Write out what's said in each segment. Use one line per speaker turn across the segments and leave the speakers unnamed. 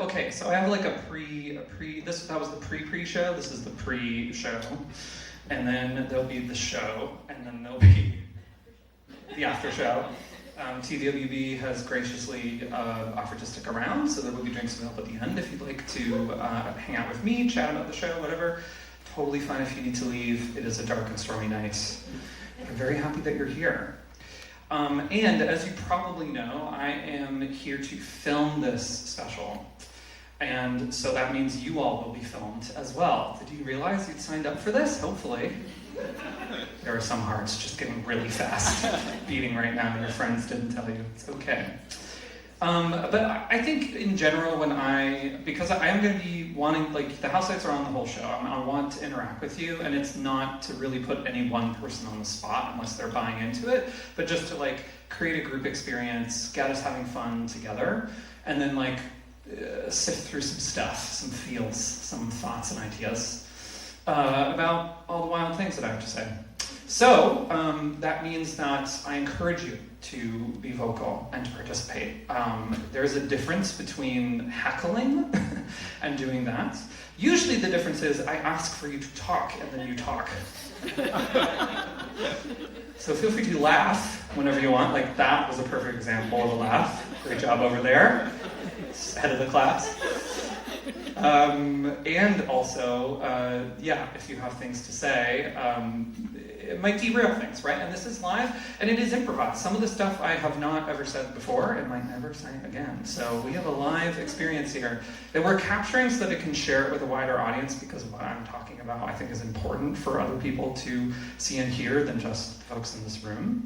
Okay, so I have like that was the pre-show, this is the pre-show, and then there'll be the show, and then there'll be the after show. TWB has graciously offered to stick around, so there will be drinks available at the end if you'd like to hang out with me, chat about the show, whatever. Totally fine if you need to leave. It is a dark and stormy night. I'm very happy that you're here. And as you probably know, I am here to film this special. And so that means you all will be filmed as well. Did you realize you'd signed up for this? Hopefully. There are some hearts just getting really fast beating right now, and your friends didn't tell you. It's okay. But I think in general, because I am going to be wanting, like, the house lights are on the whole show. I want to interact with you, and it's not to really put any one person on the spot unless they're buying into it, but just to, like, create a group experience, get us having fun together, and then, like, sift through some stuff, some feels, some thoughts and ideas about all the wild things that I have to say. So that means that I encourage you to be vocal and to participate. There's a difference between heckling and doing that. Usually the difference is I ask for you to talk and then you talk. So feel free to laugh whenever you want. Like that was a perfect example of a laugh. Great job over there. Head of the class. And also, if you have things to say, it might derail things, right? And this is live, and it is improvised. Some of the stuff I have not ever said before and might never say again. So we have a live experience here that we're capturing so that it can share it with a wider audience, because what I'm talking about I think is important for other people to see and hear than just folks in this room.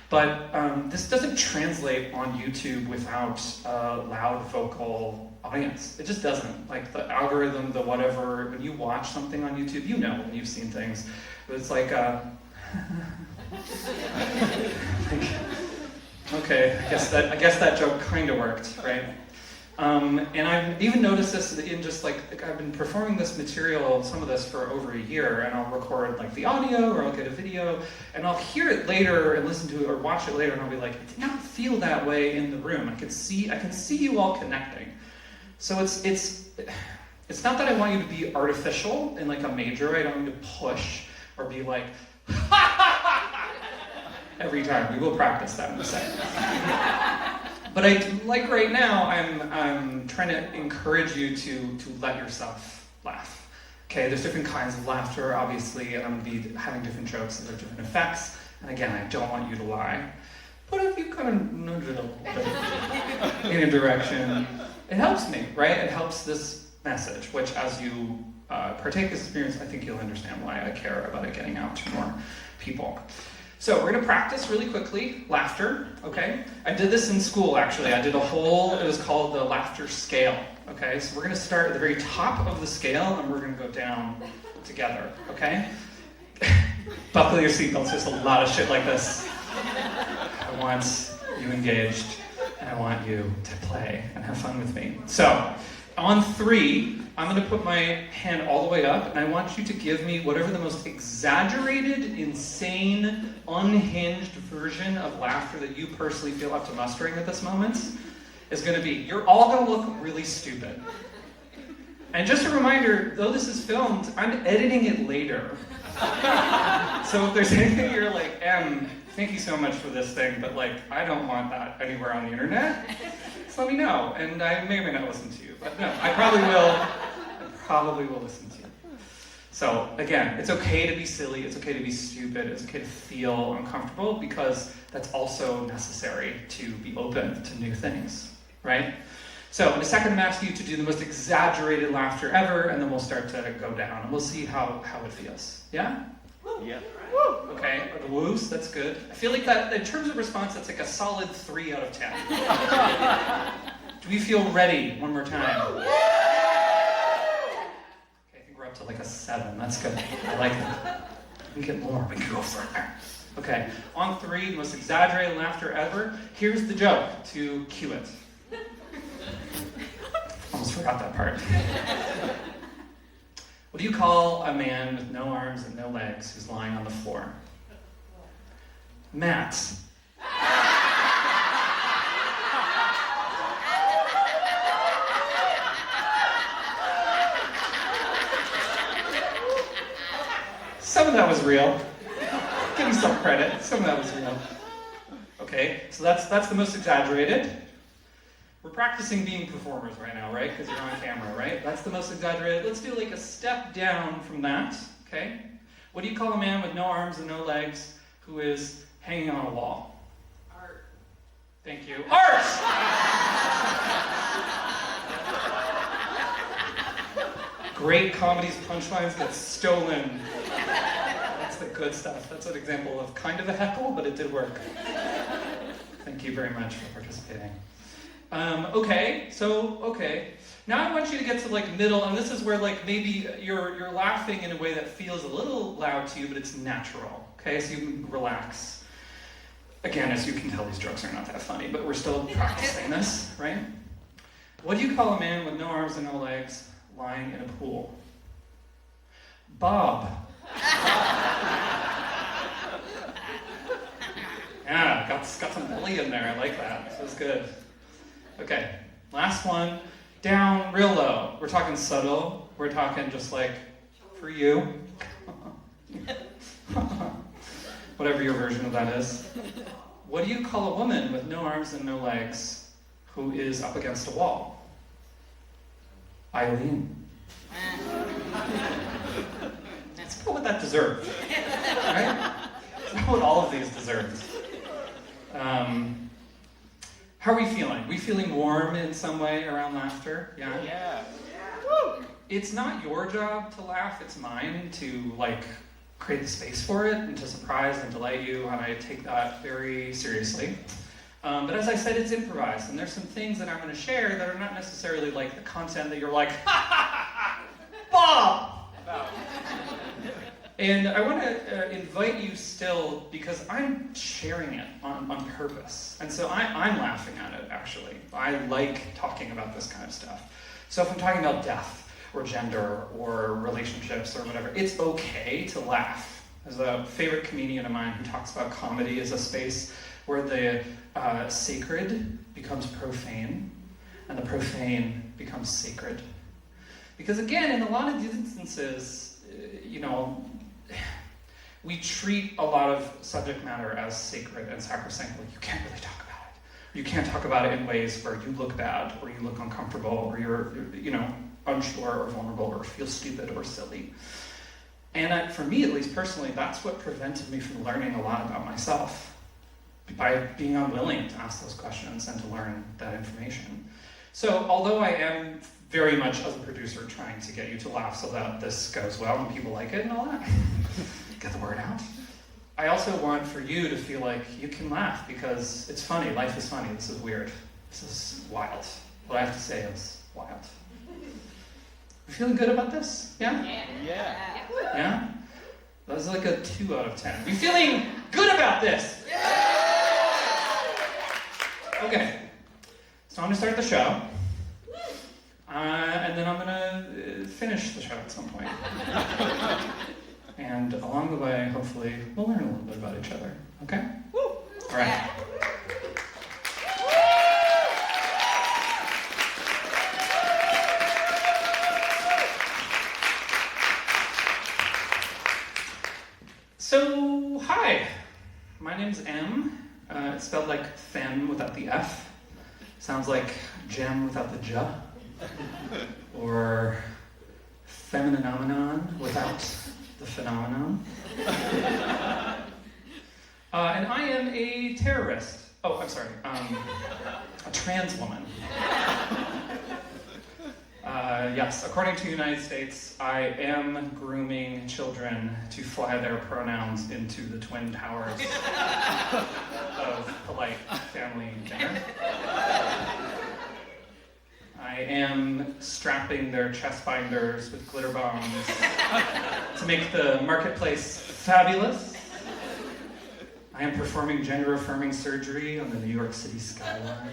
But this doesn't translate on YouTube without a loud vocal audience. It just doesn't. Like the algorithm, the whatever, when you watch something on YouTube, you know when you've seen things. It's like, okay, I guess that joke kind of worked, right? And I've even noticed this in just like I've been performing this material, some of this for over a year, and I'll record like the audio or I'll get a video, and I'll hear it later and listen to it or watch it later, and I'll be like, it did not feel that way in the room. I can see you all connecting. So it's not that I want you to be artificial in like a major way. I don't need to push or be like, every time. We will practice that in a second. But like right now, I'm trying to encourage you to let yourself laugh. Okay, there's different kinds of laughter, obviously, and I'm going to be having different jokes and there's different effects. And again, I don't want you to lie. But if you kind of nudge it a little bit in a direction, it helps me, right? It helps this message, which as you partake this experience, I think you'll understand why I care about it getting out to more people. So we're gonna practice really quickly, laughter, okay? I did this in school, actually. It was called the laughter scale, okay? So we're gonna start at the very top of the scale and we're gonna go down together, okay? Buckle your seatbelts, there's a lot of shit like this. I want you engaged and I want you to play and have fun with me. So, on 3, I'm going to put my hand all the way up, and I want you to give me whatever the most exaggerated, insane, unhinged version of laughter that you personally feel up to mustering at this moment is going to be. You're all going to look really stupid. And just a reminder, though this is filmed, I'm editing it later. So if there's anything you're like, thank you so much for this thing, but like, I don't want that anywhere on the internet, just let me know. And I may or may not listen to you. But no, I probably will listen to you. So again, it's okay to be silly, it's okay to be stupid, it's okay to feel uncomfortable, because that's also necessary to be open to new things, right? So in a second, I'm asking you to do the most exaggerated laughter ever, and then we'll start to go down, and we'll see how it feels. Yeah?
Yeah.
Woo! Okay, the woos, that's good. I feel like that, in terms of response, that's like a solid 3 out of 10. Do we feel ready? One more time. Okay, I think we're up to like a 7. That's good. I like that. We can get more. We can go further. Okay, on 3, the most exaggerated laughter ever. Here's the joke to cue it. Almost forgot that part. What do you call a man with no arms and no legs who's lying on the floor? Matt. Some of that was real. Give me some credit. Some of that was real. Okay, so that's the most exaggerated. We're practicing being performers right now, right? Because you're on camera, right? That's the most exaggerated. Let's do like a step down from that, okay? What do you call a man with no arms and no legs who is hanging on a wall?
Art.
Thank you. Art! Great comedies, punchlines get stolen. That's the good stuff. That's an example of kind of a heckle, but it did work. Thank you very much for participating. Okay. Now I want you to get to like middle, and this is where like maybe you're laughing in a way that feels a little loud to you, but it's natural. Okay, so you can relax. Again, as you can tell, these jokes are not that funny, but we're still practicing this, right? What do you call a man with no arms and no legs lying in a pool? Bob. Yeah, got some bully in there. I like that. This was good. Okay, last one. Down real low. We're talking subtle. We're talking just like for you. Whatever your version of that is. What do you call a woman with no arms and no legs who is up against a wall? Eileen. That's not what that deserved. Right? That's not what all of these deserved. How are we feeling? We feeling warm in some way around laughter? Yeah?
Yeah.
It's not your job to laugh, it's mine to like create the space for it and to surprise and delight you, and I take that very seriously. But as I said, it's improvised, and there's some things that I'm going to share that are not necessarily like the content that you're like, ha ha ha ha, Bob! And I want to invite you still, because I'm sharing it on purpose. And so I'm laughing at it, actually. I like talking about this kind of stuff. So if I'm talking about death, or gender, or relationships, or whatever, it's okay to laugh. There's a favorite comedian of mine who talks about comedy as a space where the sacred becomes profane, and the profane becomes sacred. Because again, in a lot of these instances, we treat a lot of subject matter as sacred and sacrosanct. Like, you can't really talk about it. You can't talk about it in ways where you look bad, or you look uncomfortable, or you're unsure or vulnerable, or feel stupid or silly. And for me, at least personally, that's what prevented me from learning a lot about myself, by being unwilling to ask those questions and to learn that information. So although I am very much, as a producer, trying to get you to laugh so that this goes well and people like it and all that, get the word out, I also want for you to feel like you can laugh because it's funny, life is funny, this is weird, this is wild. What I have to say is wild. You feeling good about this? Yeah?
Yeah.
Yeah? That was like a 2 out of 10. You feeling good about this? Okay. So I'm going to start the show. And then I'm going to finish the show at some point. And along the way, hopefully, we'll learn a little bit about each other. Okay? Woo! All right. So, hi. My name's Em. It's spelled like femme without the F. Sounds like gem without the J. Or femininomenon without the phenomenon. And I am a terrorist. Oh, I'm sorry. A trans woman. Yes, according to the United States, I am grooming children to fly their pronouns into the twin towers of polite family dinner. I am strapping their chest binders with glitter bombs to make the marketplace fabulous. I am performing gender-affirming surgery on the New York City skyline.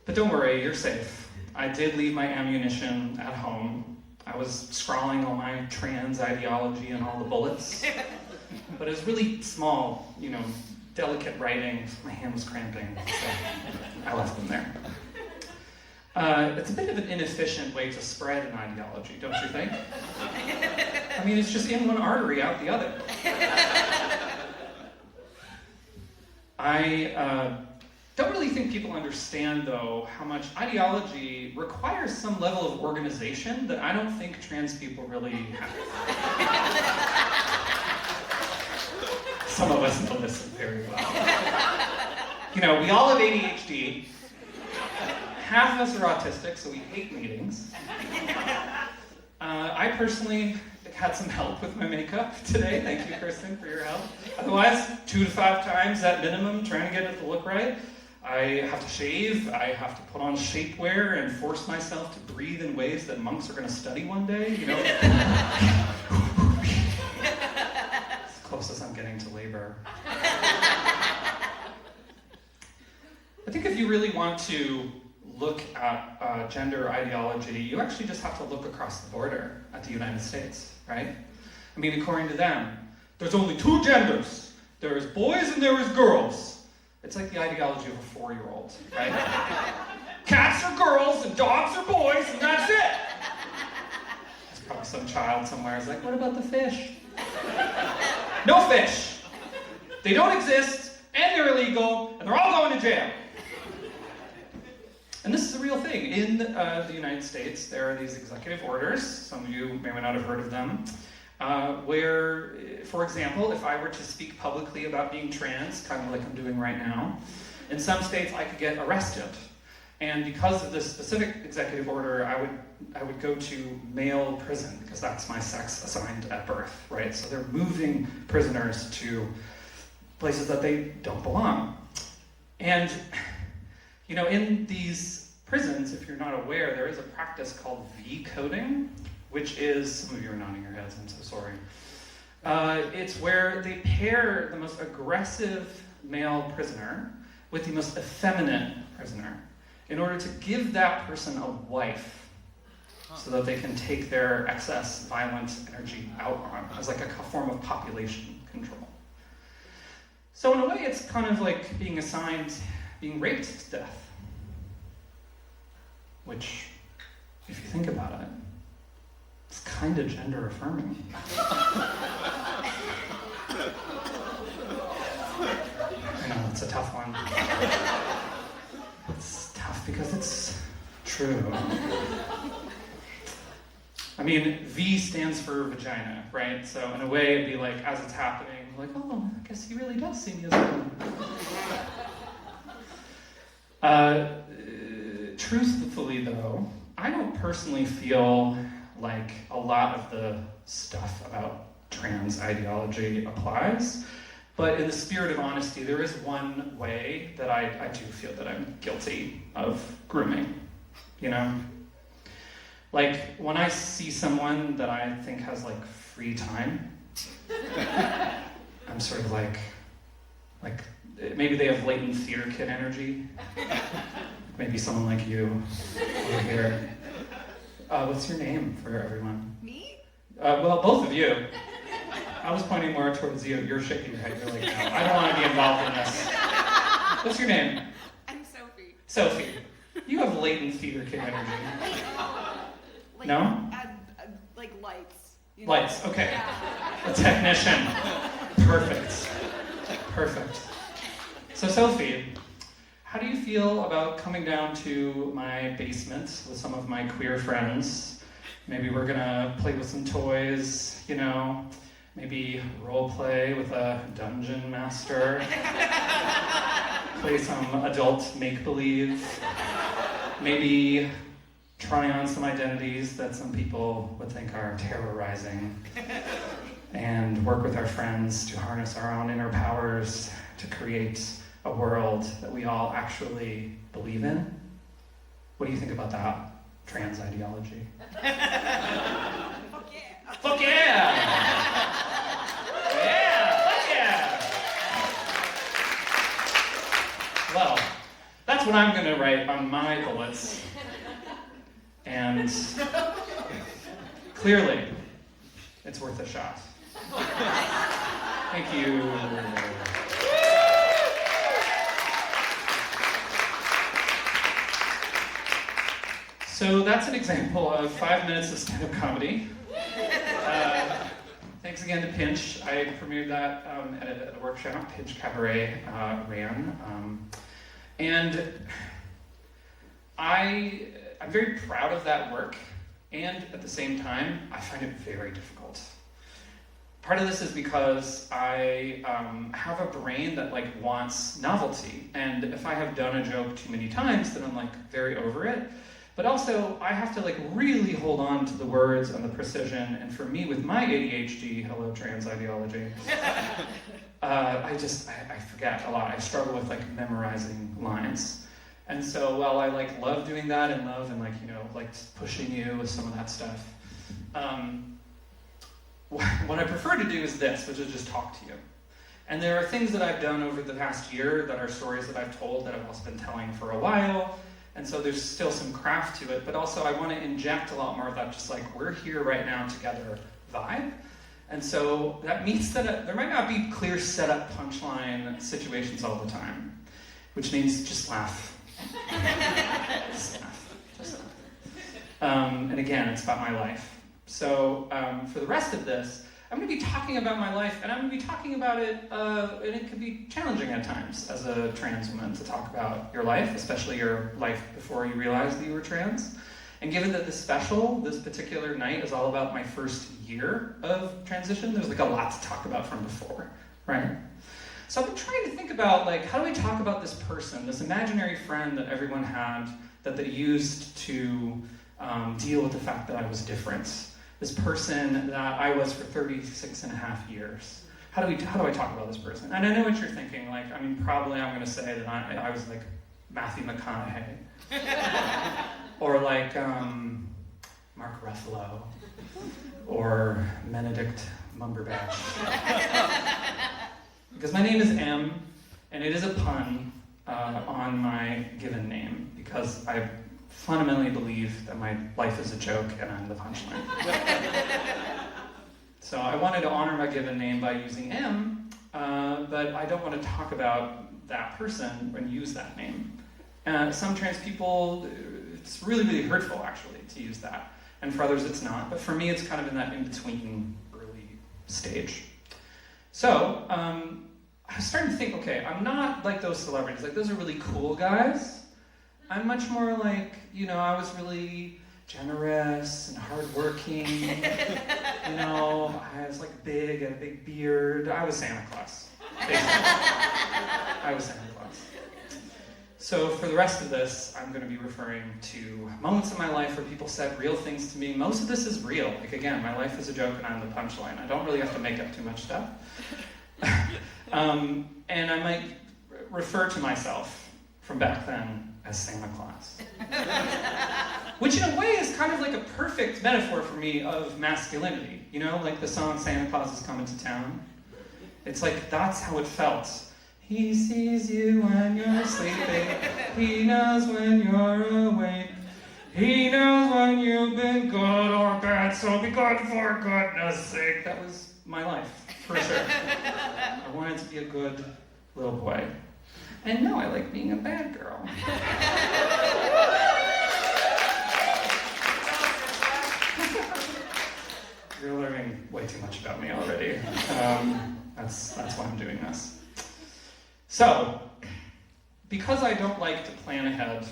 But don't worry, you're safe. I did leave my ammunition at home. I was scrawling all my trans ideology and all the bullets. But it was really small, delicate writing. My hand was cramping, so I left them there. it's a bit of an inefficient way to spread an ideology, don't you think? I mean, it's just in one artery, out the other. I don't really think people understand, though, how much ideology requires some level of organization that I don't think trans people really have. Some of us know this very well. You know, we all have ADHD. Half of us are autistic, so we hate meetings. I personally had some help with my makeup today. Thank you, Kirstin, for your help. Otherwise, 2 to 5 times at minimum, trying to get it to look right. I have to shave, I have to put on shapewear and force myself to breathe in ways that monks are going to study one day, you know? As close as I'm getting to labor. I think if you really want to look at gender ideology, you actually just have to look across the border at the United States, right? I mean, according to them, there's only 2 genders. There is boys and there is girls. It's like the ideology of a 4-year-old, right? Cats are girls and dogs are boys and that's it. There's probably some child somewhere who's like, what about the fish? No fish. They don't exist and they're illegal and they're all going to jail. And this is a real thing. In the United States, there are these executive orders, some of you may or may not have heard of them, where, for example, if I were to speak publicly about being trans, kind of like I'm doing right now, in some states I could get arrested. And because of this specific executive order, I would go to male prison, because that's my sex assigned at birth, right? So they're moving prisoners to places that they don't belong. And you know, in these prisons, if you're not aware, there is a practice called V-coding, which is, some of you are nodding your heads, I'm so sorry. It's where they pair the most aggressive male prisoner with the most effeminate prisoner in order to give that person a wife so that they can take their excess violent energy out on as like a form of population control. So in a way, it's kind of like being raped to death. Which, if you think about it, it's kind of gender affirming. I know, it's a tough one. It's tough because it's true. I mean, V stands for vagina, right? So in a way, it'd be like, as it's happening, like, oh, I guess he really does see me as a woman. Truthfully, though, I don't personally feel like a lot of the stuff about trans ideology applies, but in the spirit of honesty, there is one way that I do feel that I'm guilty of grooming, you know? Like, when I see someone that I think has, like, free time, I'm sort of like, maybe they have latent theater kid energy. Maybe someone like you over here. What's your name for everyone?
Me?
Well, both of you. I was pointing more towards you. You're shaking your head. You're like, no, I don't want to be involved in this. What's your name?
I'm Sophie.
Sophie. You have latent theater kid energy.
Like,
No?
Like lights. You know?
Lights, okay.
Yeah.
A technician. Perfect. Perfect. So Sophie, how do you feel about coming down to my basement with some of my queer friends? Maybe we're gonna play with some toys, you know, maybe role play with a dungeon master, play some adult make-believe, maybe try on some identities that some people would think are terrorizing, and work with our friends to harness our own inner powers to create a world that we all actually believe in. What do you think about that trans ideology?
Fuck yeah.
Fuck yeah! Yeah, fuck yeah! Well, that's what I'm gonna write on my bullets. And clearly, it's worth a shot. Thank you. So that's an example of 5 minutes of stand-up comedy. Thanks again to Pinch. I premiered that at a workshop Pinch Cabaret ran. And I'm very proud of that work, and at the same time, I find it very difficult. Part of this is because I have a brain that wants novelty, and if I have done a joke too many times, then I'm very over it. But also, I have to really hold on to the words and the precision, and for me, with my ADHD, hello trans ideology, I forget a lot. I struggle with memorizing lines. And so while I love doing that and pushing you with some of that stuff, what I prefer to do is this, which is just talk to you. And there are things that I've done over the past year that are stories that I've told that I've also been telling for a while. And so there's still some craft to it, but also I want to inject a lot more of that just we're here right now together vibe. And so that means that there might not be clear setup punchline situations all the time, which means just laugh. Just laugh. Just laugh. And again, it's about my life. So for the rest of this, I'm going to be talking about my life, and I'm going to be talking about it, and it can be challenging at times as a trans woman to talk about your life, especially your life before you realized that you were trans. And given that this particular night is all about my first year of transition, there's a lot to talk about from before, right? So I've been trying to think about, how do I talk about this person, this imaginary friend that everyone had, that they used to deal with the fact that I was different. This person that I was for 36 and a half years. How do I talk about this person? And I know what you're thinking, probably I'm going to say that I was Matthew McConaughey. Or Mark Ruffalo. Or Benedict Cumberbatch. Because my name is M, and it is a pun on my given name, because I fundamentally believe that my life is a joke and I'm the punchline. So I wanted to honor my given name by using M, but I don't want to talk about that person and use that name. Some trans people, it's really, really hurtful actually to use that. And for others it's not, but for me it's kind of in that in-between early stage. So, I was starting to think, okay, I'm not like those celebrities, those are really cool guys. I'm much more I was really generous and hardworking. I was big and a big beard. I was Santa Claus. I was Santa Claus. So for the rest of this, I'm going to be referring to moments in my life where people said real things to me. Most of this is real. Again, my life is a joke and I'm the punchline. I don't really have to make up too much stuff. And I might refer to myself from back then as Santa Claus. Which in a way is kind of a perfect metaphor for me of masculinity. The song Santa Claus is Coming to Town. It's that's how it felt. He sees you when you're sleeping. He knows when you're awake. He knows when you've been good or bad, so be good for goodness sake. That was my life, for sure. I wanted to be a good little boy. And now I like being a bad girl. You're learning way too much about me already. That's why I'm doing this. So, because I don't like to plan ahead,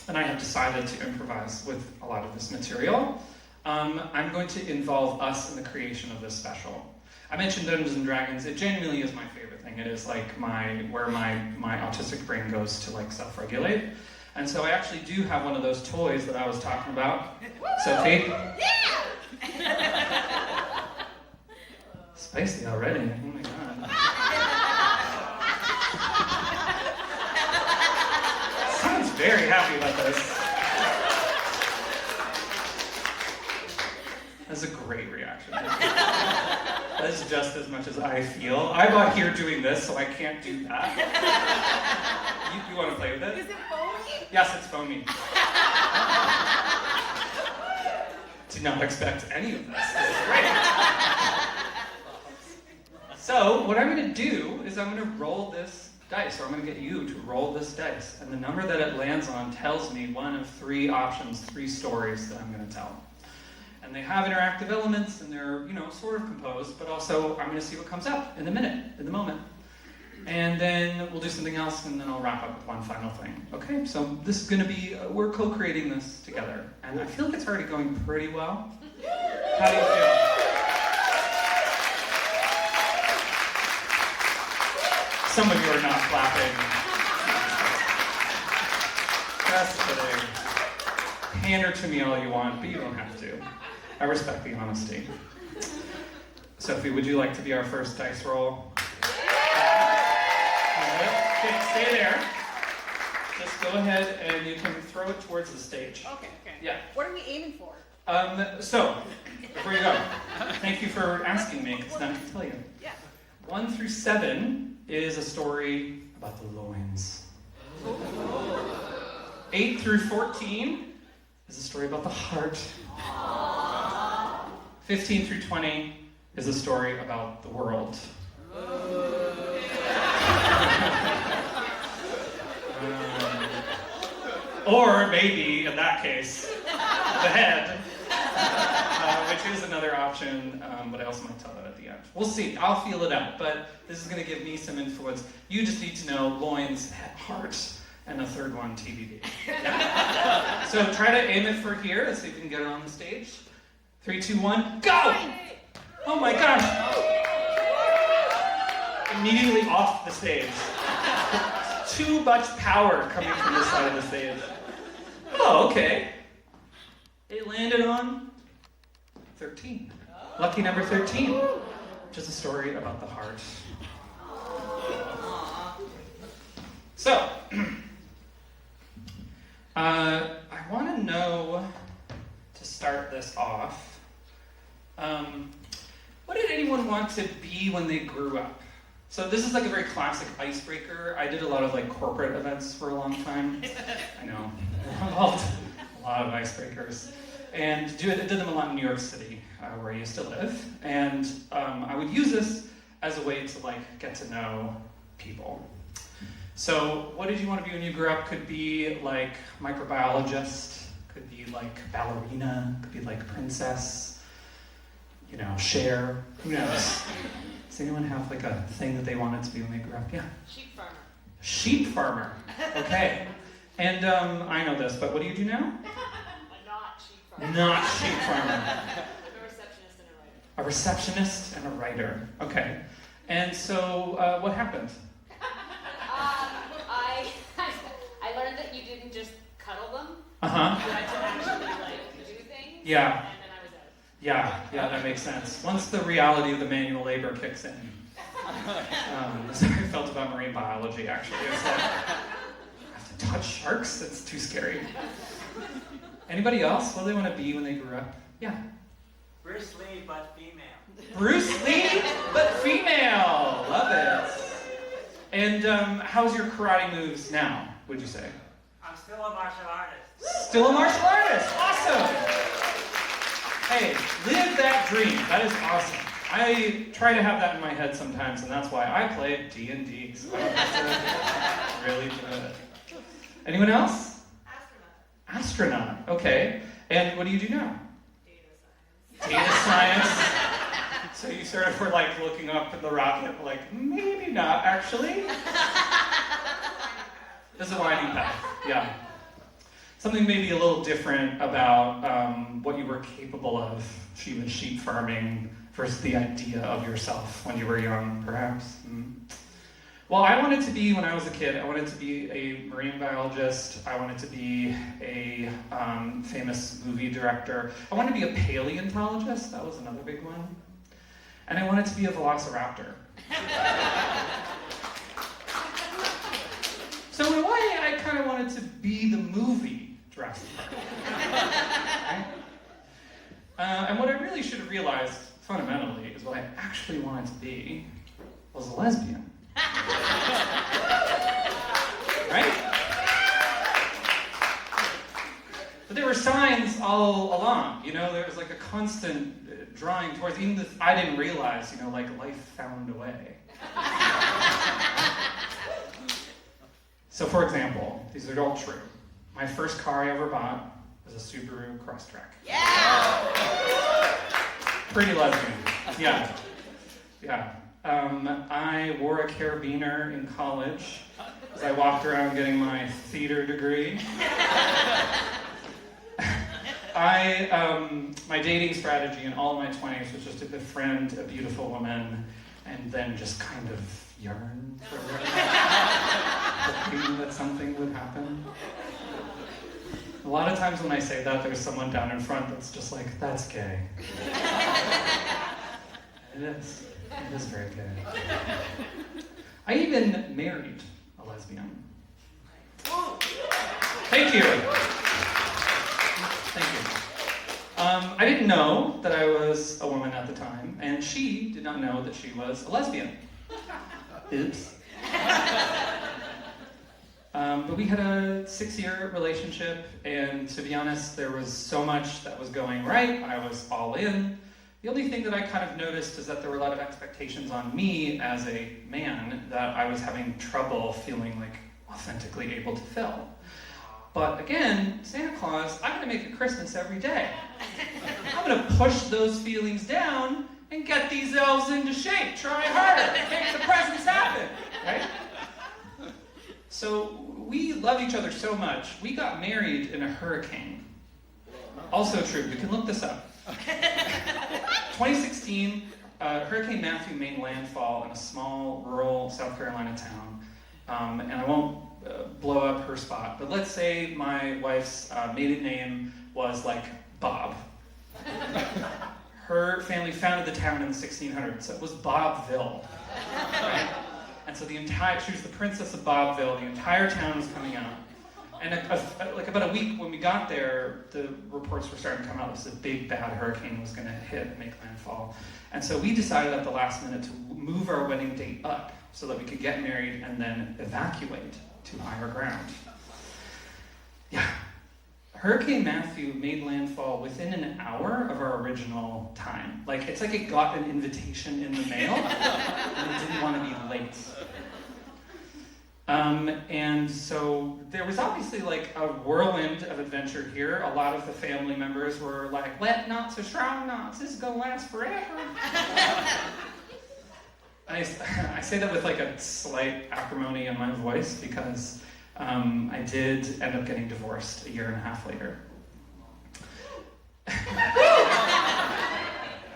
and I have decided to improvise with a lot of this material, I'm going to involve us in the creation of this special. I mentioned Dungeons and Dragons. It genuinely is my favorite thing. It is where my autistic brain goes to self-regulate. And so I actually do have one of those toys that I was talking about. Sophie?
Yeah!
Spicy already. Oh my god. Someone's very happy about this. That's a great reaction. That's just as much as I feel. I'm out here doing this, so I can't do that. You want to play with it?
Is it foamy?
Yes, it's foamy. Did not expect any of this. This is great. So, what I'm going to do is I'm going to roll this dice, or I'm going to get you to roll this dice. And the number that it lands on tells me one of 3 options, 3 stories that I'm going to tell. And they have interactive elements, and they're, sort of composed, but also I'm going to see what comes up in the moment. And then we'll do something else, and then I'll wrap up with one final thing. Okay, so this is going to be, we're co-creating this together. And I feel like it's already going pretty well. How do you feel? Some of you are not clapping. Just kidding. Pander to me all you want, but you don't have to. I respect the honesty. Sophie, would you like to be our first dice roll? Okay, stay there. Just go ahead and you can throw it towards the stage.
Okay.
Yeah.
What are we aiming for?
So, before you go, thank you for asking me, because now I can tell you.
Yeah.
1 through 7 is a story about the loins. 8 through 14 is a story about the heart. 15 through 20 is a story about the world. Or maybe, in that case, the head, which is another option, but I also might tell that at the end. We'll see. I'll feel it out, but this is going to give me some influence. You just need to know loins, heart, and a third one, TBD. Yeah. So try to aim it for here. Let's see if we can get it on the stage. 3, 2, 1, go! Oh my gosh! Immediately off the stage. Too much power coming from this side of the stage. Oh, okay. It landed on 13. Lucky number 13, which is a story about the heart. So, I want to know, to start this off, what did anyone want to be when they grew up? So this is like a very classic icebreaker. I did a lot of corporate events for a long time. I know, involved a lot of icebreakers. And did them a lot in New York City, where I used to live. And I would use this as a way to get to know people. So what did you want to be when you grew up? Could be microbiologist, could be ballerina, could be princess, Cher, who knows? Does anyone have a thing that they wanted to be when they grew up? Yeah.
Sheep farmer.
Sheep farmer. Okay. And I know this, but what do you do now?
Not sheep farmer.
Not sheep farmer.
A receptionist and a writer.
A receptionist and a writer. Okay. And so what happened?
I learned that you didn't just cuddle them.
Uh-huh.
You had to actually do things.
Yeah.
And then I was out.
Yeah, that makes sense. Once the reality of the manual labor kicks in. That's how I felt about marine biology, actually. It's I have to touch sharks? That's too scary. Anybody else? What do they want to be when they grew up? Yeah.
Bruce Lee, but female.
Bruce Lee, but female. Love it. And how's your karate moves now, would you say?
I'm still a martial artist.
Still a martial artist. Awesome. Hey, live that dream. That is awesome. I try to have that in my head sometimes, and that's why I play D&D. So I don't have to really do it. Anyone else? Astronaut. Okay. And what do you do now? Data science. So you sort of were looking up at the rocket, maybe not actually. There's a winding path. Yeah. Something maybe a little different about what you were capable of, even sheep farming, versus the idea of yourself when you were young, perhaps. Well, I wanted to be, when I was a kid, I wanted to be a marine biologist. I wanted to be a famous movie director. I wanted to be a paleontologist. That was another big one. And I wanted to be a velociraptor. So in a way, I kind of wanted to be the movie Jurassic Park. Right? And what I really should have realized, fundamentally, is what I actually wanted to be was a lesbian. Right? But there were signs all along, there was a constant drawing towards, even if I didn't realize, life found a way. So for example, these are all true. My first car I ever bought was a Subaru Crosstrek.
Yeah!
Pretty lesbian. Yeah. Yeah. I wore a carabiner in college as I walked around getting my theater degree. My dating strategy in all of my 20s was just to befriend a beautiful woman and then just kind of yearn for her, hoping that something would happen. A lot of times when I say that, there's someone down in front that's just like, that's gay. It is. It is very gay. I even married a lesbian. Thank you. Thank you. I didn't know that I was a woman at the time, and she did not know that she was a lesbian. Oops. But we had a 6-year relationship, and to be honest, there was so much that was going right. I was all in. The only thing that I kind of noticed is that there were a lot of expectations on me as a man that I was having trouble feeling like authentically able to fill. But again, Santa Claus, I'm going to make a Christmas every day. I'm going to push those feelings down and get these elves into shape. Try harder. Make the presents happen. Right? So we love each other so much, we got married in a hurricane. Also true. You can look this up. 2016, Hurricane Matthew made landfall in a small rural South Carolina town. And I won't blow up her spot, but let's say my wife's maiden name was like Bob. Her family founded the town in the 1600s, so it was Bobville. Right? And so she was the princess of Bobville. The entire town was coming out. And like about a week when we got there, the reports were starting to come out. This big bad hurricane was going to hit and make landfall. And so we decided at the last minute to move our wedding date up so that we could get married and then evacuate to higher ground. Yeah. Hurricane Matthew made landfall within an hour of our original time. It's like it got an invitation in the mail and it didn't want to be late. And so there was obviously like a whirlwind of adventure here. A lot of the family members were like, "Let not so strong knots, this is gonna last forever." I say that with like a slight acrimony in my voice because I did end up getting divorced a year and a half later.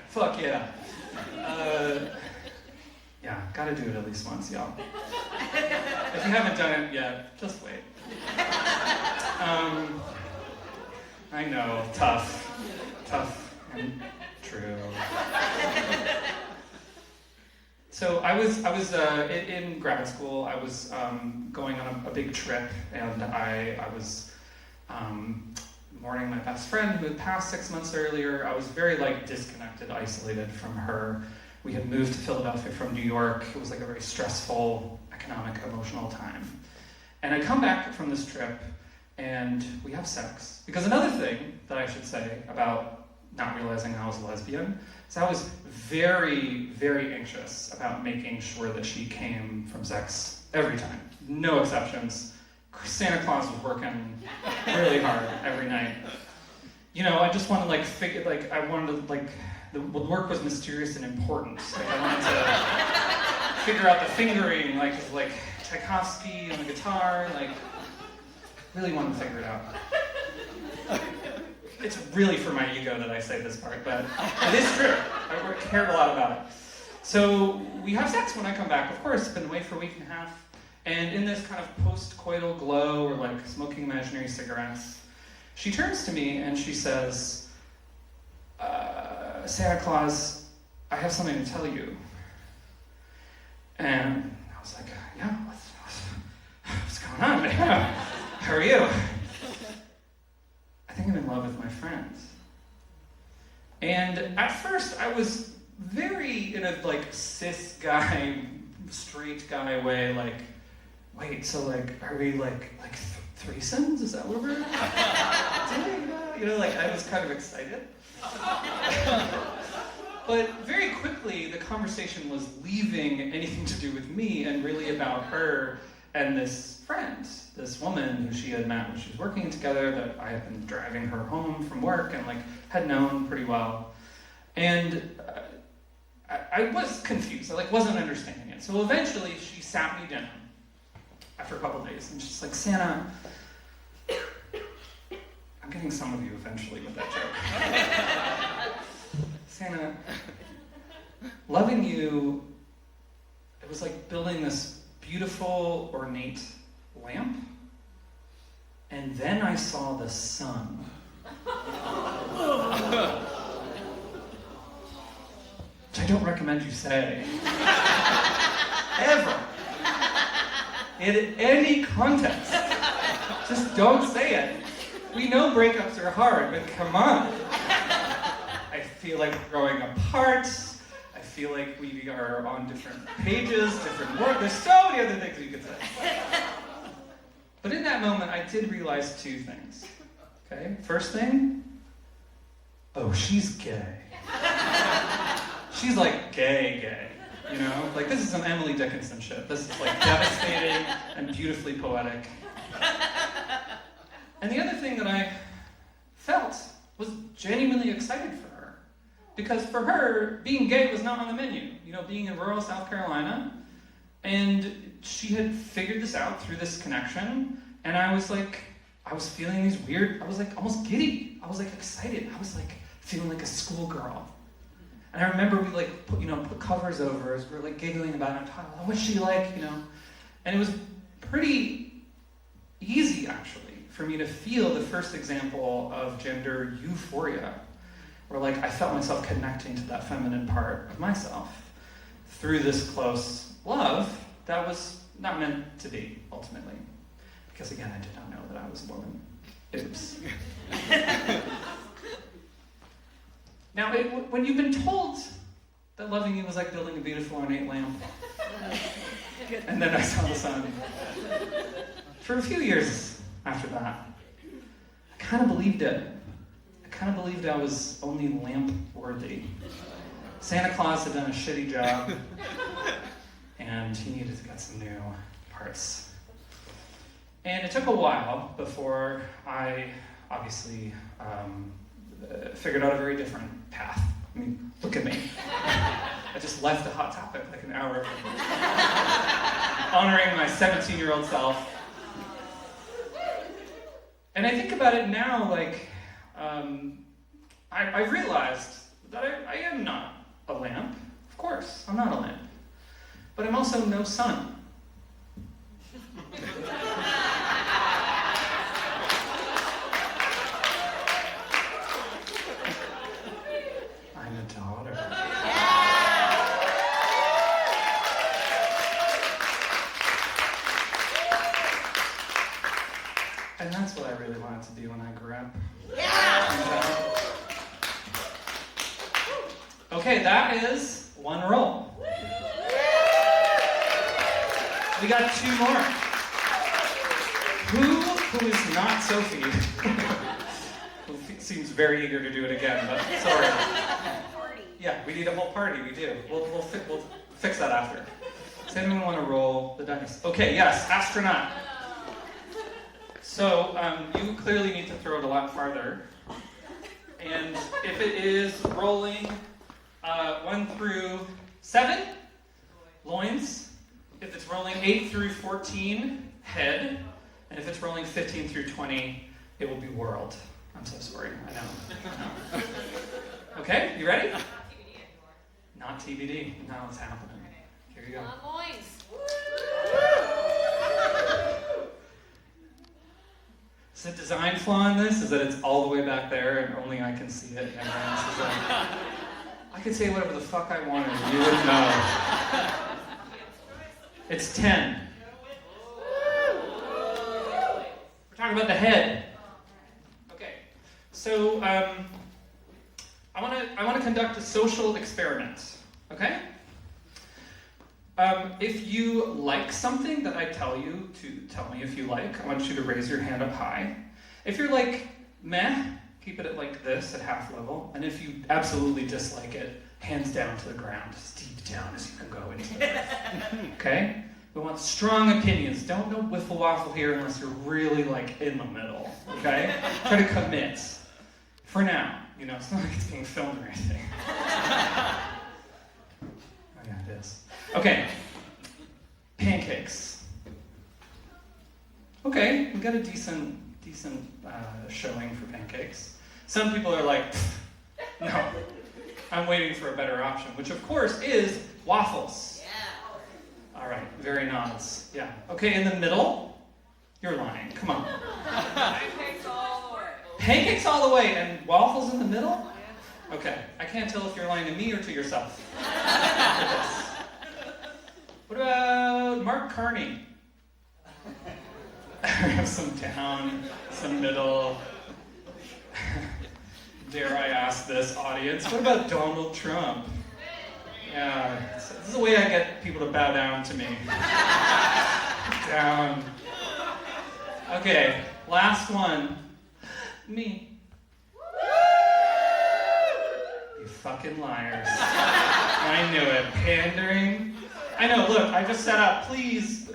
Fuck yeah. Yeah, gotta do it at least once, y'all. If you haven't done it yet, just wait. I know, tough and true. So I was in grad school. I was going on a big trip, and I was mourning my best friend who had passed 6 months earlier. I was very disconnected, isolated from her. We had moved to Philadelphia from New York. It was a very stressful, economic, emotional time. And I come back from this trip, and we have sex. Because another thing that I should say about not realizing I was a lesbian is I was very, very anxious about making sure that she came from sex every time. No exceptions. Santa Claus was working really hard every night. I just wanted the work was mysterious and important. I wanted to figure out the fingering, like Tchaikovsky on the guitar, really wanted to figure it out. It's really for my ego that I say this part, but it is true. I cared a lot about it. So we have sex when I come back. Of course, been away for a week and a half. And in this kind of post-coital glow, or smoking imaginary cigarettes, she turns to me and she says, "Santa Claus, I have something to tell you." And I was like, "Yeah, what's going on? How are you?" "I think I'm in love with my friends." And at first I was very in a cis guy, straight guy way, wait, so are we threesomes? Is that what we're doing? I was kind of excited. But very quickly the conversation was leaving anything to do with me and really about her. And this friend, this woman who she had met when she was working together, that I had been driving her home from work and like had known pretty well. And I was confused. I like wasn't understanding it. So eventually she sat me down after a couple of days and she's like, Santa, I'm getting some of you eventually with that joke. Santa, loving you, it was like building this beautiful, ornate lamp, and then I saw the sun. Which I don't recommend you say. Ever. In any context. Just don't say it. We know breakups are hard, but come on. I feel like we're growing apart. I feel like we are on different pages, different work. There's so many other things we could say. But in that moment, I did realize two things. Okay? First thing, oh, she's gay. She's like gay. You know? Like, this is some Emily Dickinson shit. This is like devastating and beautifully poetic. And the other thing that I felt was genuinely excited for her. Because for her, being gay was not on the menu. You know, being in rural South Carolina. And she had figured this out through this connection. And I was feeling these weird, I was like almost giddy. I was like excited. I was like feeling like a schoolgirl. And I remember we like put covers over as we were like giggling about it. Oh, what's she like, you know? And it was pretty easy actually for me to feel the first example of gender euphoria. Where like I felt myself connecting to that feminine part of myself through this close love that was not meant to be, ultimately. Because again, I did not know that I was a woman. Oops. Now, when you've been told that loving you was like building a beautiful ornate lamp, and then I saw the sun, for a few years after that, I kind of believed it. I kind of believed I was only lamp-worthy. Santa Claus had done a shitty job, and he needed to get some new parts. And it took a while before I obviously figured out a very different path. I mean, look at me. I just left a Hot Topic like an hour ago. Honoring my 17-year-old self. And I think about it now, like, I realized that I am not a lamp. Of course, I'm not a lamp. But I'm also no sun. I'm a daughter. And that's what I really wanted to do when I grew up. Okay, that is one roll. We got two more. Who is not Sophie? Who seems very eager to do it again, but sorry. Yeah, we need a whole party, we do. We'll fix that after. Does anyone want to roll the dice? Okay, yes, astronaut. So, you clearly need to throw it a lot farther. And if it is rolling 1 through 7, loins. If it's rolling 8 through 14, head. And if it's rolling 15 through 20, it will be world. I'm so sorry, I know. Okay, you ready? Not TBD. Now it's happening. Here you go.
Come on, loins.
Is the design flaw in this? Is that it's all the way back there and only I can see it? And I could say whatever the fuck I wanted and you wouldn't know. It's 10. We're talking about the head. Okay, so I want to conduct a social experiment. Okay? If you like something that I tell you to tell me if you like, I want you to raise your hand up high. If you're like, meh, keep it at like this, at half level. And if you absolutely dislike it, hands down to the ground, as deep down as you can go into the earth. Okay? We want strong opinions. Don't no wiffle waffle here unless you're really like in the middle, okay? Try to commit. For now, you know, it's not like it's being filmed or anything. Oh yeah, it is. Okay, pancakes. Okay, we got a decent showing for pancakes. Some people are like, no, I'm waiting for a better option, which of course is waffles. Yeah. All right, very nods. Yeah. Okay, in the middle, you're lying. Come on.
Pancakes all the way.
Pancakes all the way and waffles in the middle? Okay, I can't tell if you're lying to me or to yourself. What about Mark Carney? We have some down, some middle. Dare I ask this audience, what about Donald Trump? Yeah, this is the way I get people to bow down to me. Down. Okay, last one. Me. You fucking liars. I knew it. Pandering. I know, look, I just set up, please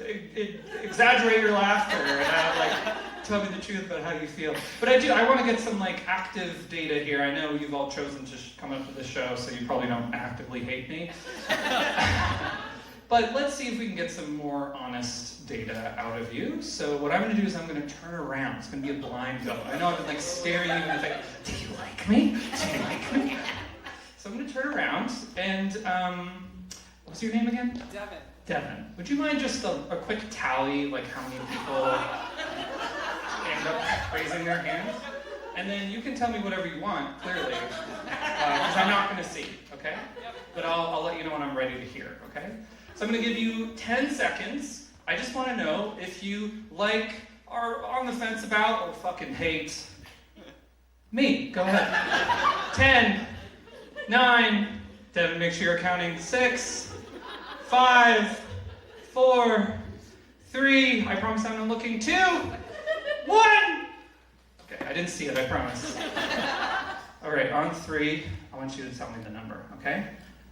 exaggerate your laughter and tell me the truth about how you feel. But I want to get some active data here. I know you've all chosen to come up to the show, so you probably don't actively hate me. But let's see if we can get some more honest data out of you. So what I'm going to do is I'm going to turn around. It's going to be a blind go. I know I've been staring at you and think, do you like me? Do you like me? So I'm going to turn around and, what's your name again?
Devin.
Devin. Would you mind just a quick tally, how many people end up raising their hands? And then you can tell me whatever you want, clearly, because I'm not going to see, okay? Yep. But I'll let you know when I'm ready to hear, okay? So I'm going to give you 10 seconds. I just want to know if you like, are on the fence about, or fucking hate me. Go ahead. 10, 9, Devin, make sure you're counting. 6, 5, 4, 3, I promise I'm not looking. 2, 1! Okay, I didn't see it, I promise. All right, on 3, I want you to tell me the number, okay?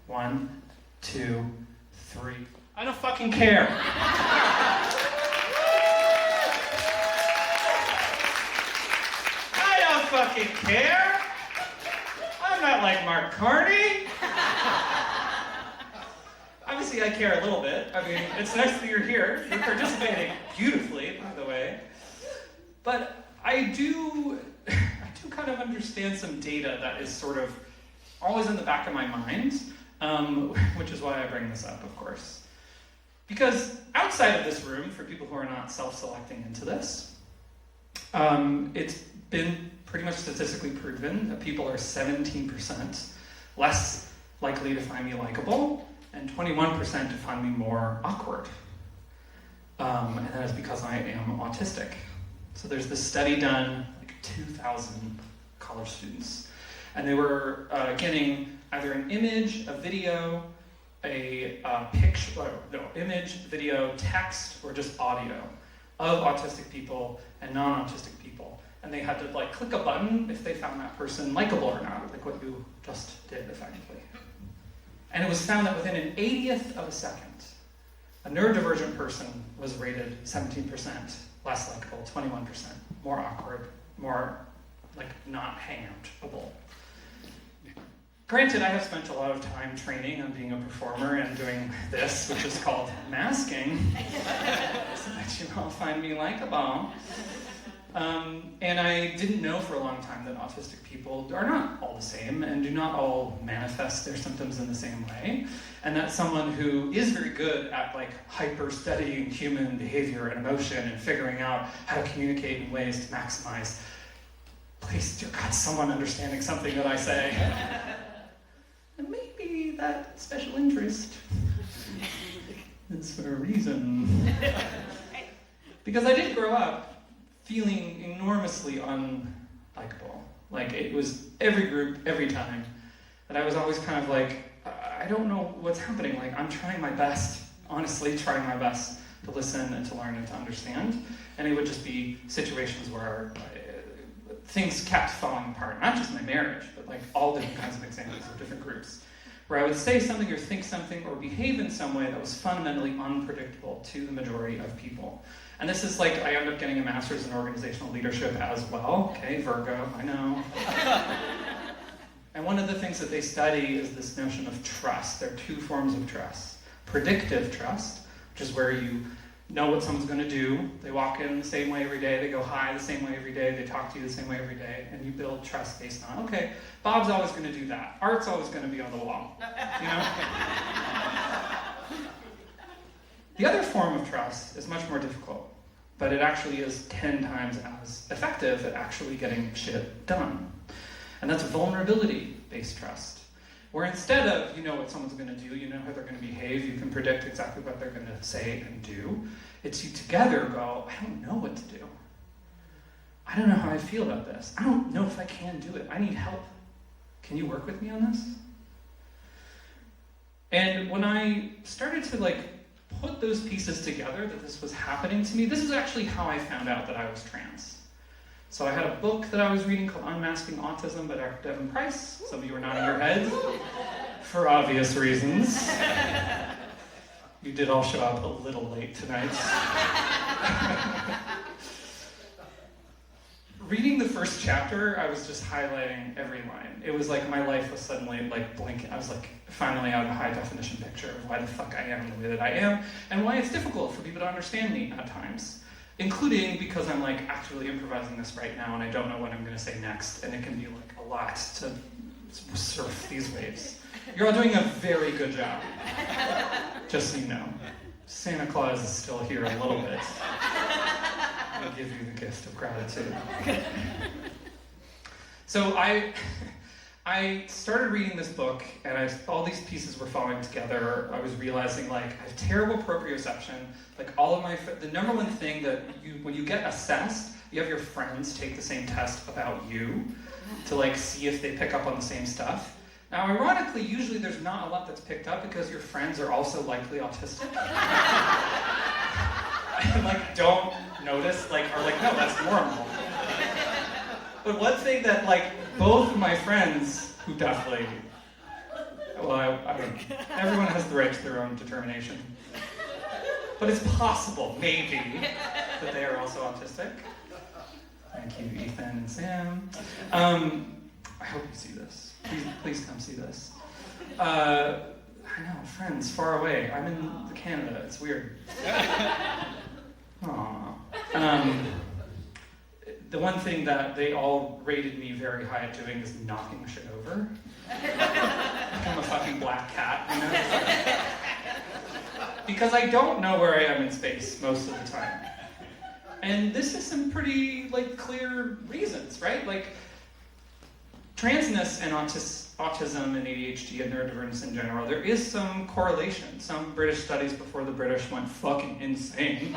1, 2, 3. I don't fucking care. I don't fucking care. I'm not like Mark Carney. Obviously, I care a little bit. I mean, it's nice that you're here. You're participating beautifully, by the way. But I do kind of understand some data that is sort of always in the back of my mind, which is why I bring this up, of course. Because outside of this room, for people who are not self-selecting into this, it's been pretty much statistically proven that people are 17% less likely to find me likable, and 21% to find me more awkward. And that is because I am autistic. So there's this study done, 2,000 college students, and they were getting either an image, a video, a picture, image, video, text, or just audio of autistic people and non-autistic people. And they had to click a button if they found that person likable or not, like what you just did effectively. And it was found that within an 80th of a second, a neurodivergent person was rated 17% less likable, 21% more awkward, more not hangoutable. Granted, I have spent a lot of time training on being a performer and doing this, which is called masking, so that you all find me likable. And I didn't know for a long time that autistic people are not all the same and do not all manifest their symptoms in the same way. And that someone who is very good at hyper studying human behavior and emotion and figuring out how to communicate in ways to maximize, please, dear God, someone understanding something that I say. And maybe that special interest is for a reason. Because I did grow up feeling enormously unlikable. It was every group, every time, that I was always kind of I don't know what's happening. I'm trying my best, honestly trying my best to listen and to learn and to understand. And it would just be situations where things kept falling apart. Not just my marriage, but all different kinds of examples of different groups where I would say something or think something or behave in some way that was fundamentally unpredictable to the majority of people. And this is like, I ended up getting a master's in organizational leadership as well. Okay, Virgo, I know. And one of the things that they study is this notion of trust. There are two forms of trust. Predictive trust, which is where you know what someone's going to do. They walk in the same way every day, they go hi the same way every day, they talk to you the same way every day, and you build trust based on, okay, Bob's always going to do that. Art's always going to be on the wall. You know? The other form of trust is much more difficult, but it actually is 10 times as effective at actually getting shit done. And that's vulnerability-based trust, where instead of you know what someone's going to do, you know how they're going to behave, you can predict exactly what they're going to say and do, it's you together go, I don't know what to do. I don't know how I feel about this. I don't know if I can do it. I need help. Can you work with me on this? And when I started to put those pieces together, that this was happening to me, this is actually how I found out that I was trans. So I had a book that I was reading called Unmasking Autism by Dr. Devin Price. Some of you are nodding your heads for obvious reasons. You did all show up a little late tonight. Reading the first chapter, I was just highlighting every line. It was like my life was suddenly blinking. I was finally out of a high definition picture of why the fuck I am the way that I am, and why it's difficult for people to understand me at times. Including because I'm actually improvising this right now and I don't know what I'm going to say next, and it can be a lot to surf these waves. You're all doing a very good job, just so you know. Santa Claus is still here a little bit. I'll give you the gift of gratitude. So I started reading this book, and all these pieces were falling together. I was realizing, I have terrible proprioception. All of the number one thing that when you get assessed, you have your friends take the same test about you to see if they pick up on the same stuff. Now, ironically, usually there's not a lot that's picked up because your friends are also likely autistic. And don't notice, are no, that's normal. But one thing that both of my friends, who definitely, everyone has the right to their own determination. But it's possible, maybe, that they are also autistic. Thank you, Ethan and Sam. I hope you see this. Please come see this. I know, friends far away. I'm in Canada. It's weird. Aww. The one thing that they all rated me very high at doing is knocking shit over. I'm a fucking black cat, you know? Because I don't know where I am in space most of the time. And this is some pretty, clear reasons, right? Transness and autism and ADHD and neurodivergence in general, there is some correlation. Some British studies before the British went fucking insane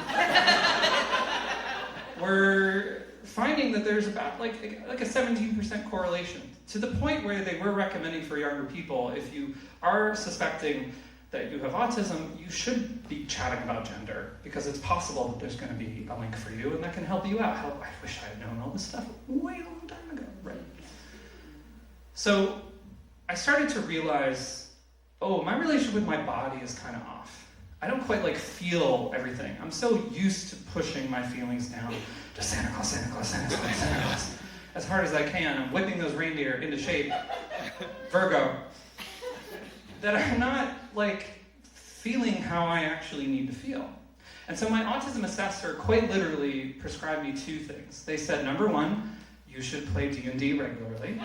were finding that there's about a 17% correlation, to the point where they were recommending for younger people, if you are suspecting that you have autism, you should be chatting about gender, because it's possible that there's going to be a link for you, and that can help you out. I wish I had known all this stuff way a long time ago, right? So I started to realize, my relationship with my body is kind of off. I don't quite feel everything. I'm so used to pushing my feelings down to Santa Claus, Santa Claus, Santa Claus, Santa Claus, as hard as I can. I'm whipping those reindeer into shape, Virgo, that I'm not feeling how I actually need to feel. And so my autism assessor quite literally prescribed me two things. They said, number one, you should play D&D regularly.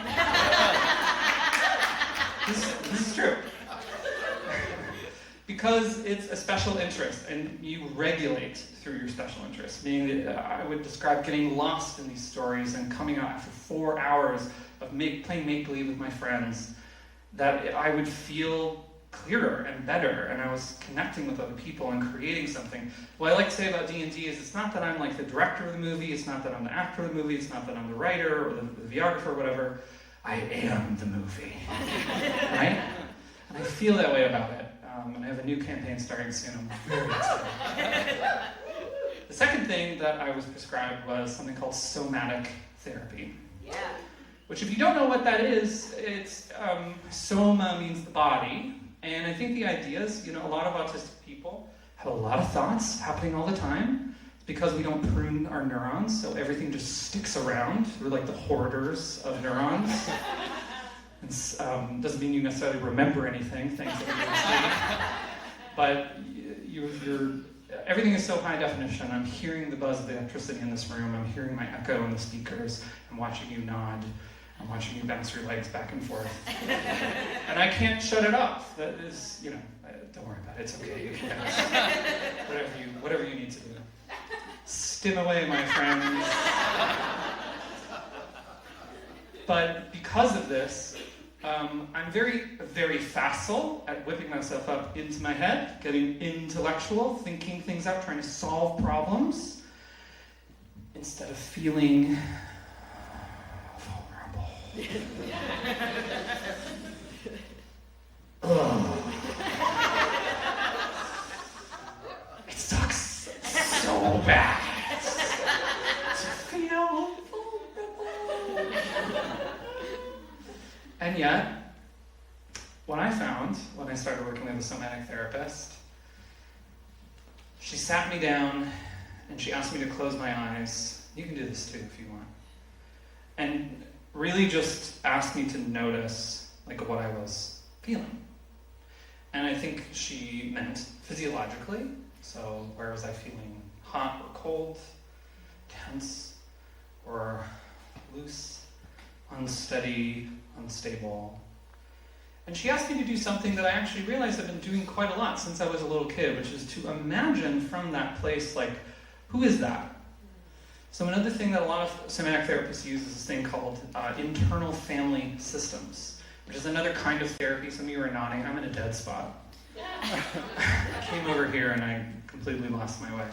This is true. Because it's a special interest, and you regulate through your special interest. Meaning that I would describe getting lost in these stories and coming out after 4 hours of playing make-believe with my friends, that I would feel clearer and better, and I was connecting with other people and creating something. What I like to say about D&D is it's not that I'm the director of the movie, it's not that I'm the actor of the movie, it's not that I'm the writer or the videographer or whatever. I am the movie, right? And I feel that way about it. And I have a new campaign starting soon. I'm very excited. The second thing that I was prescribed was something called somatic therapy.
Yeah.
which if you don't know what that is, it's soma means the body, and I think the idea is, a lot of autistic people have a lot of thoughts happening all the time. It's because we don't prune our neurons, so everything just sticks around. We're like the hoarders of neurons. It doesn't mean you necessarily remember anything, things that but everything is so high definition. I'm hearing the buzz of the electricity in this room. I'm hearing my echo in the speakers. I'm watching you nod. I'm watching you bounce your legs back and forth. And I can't shut it off. That is, don't worry about it. It's okay. You can whatever you need to do. Stim away, my friends. But because of this, I'm very, very facile at whipping myself up into my head, getting intellectual, thinking things out, trying to solve problems, instead of feeling vulnerable. It sucks so bad to feel vulnerable. And yet, what I found when I started working with a somatic therapist, she sat me down and she asked me to close my eyes. You can do this too if you want. And really just asked me to notice what I was feeling. And I think she meant physiologically. So where was I feeling hot or cold, tense or loose, unsteady, unstable. And she asked me to do something that I actually realized I've been doing quite a lot since I was a little kid, which is to imagine from that place, who is that? So another thing that a lot of somatic therapists use is this thing called internal family systems, which is another kind of therapy. Some of you are nodding. I'm in a dead spot. I came over here and I completely lost my way.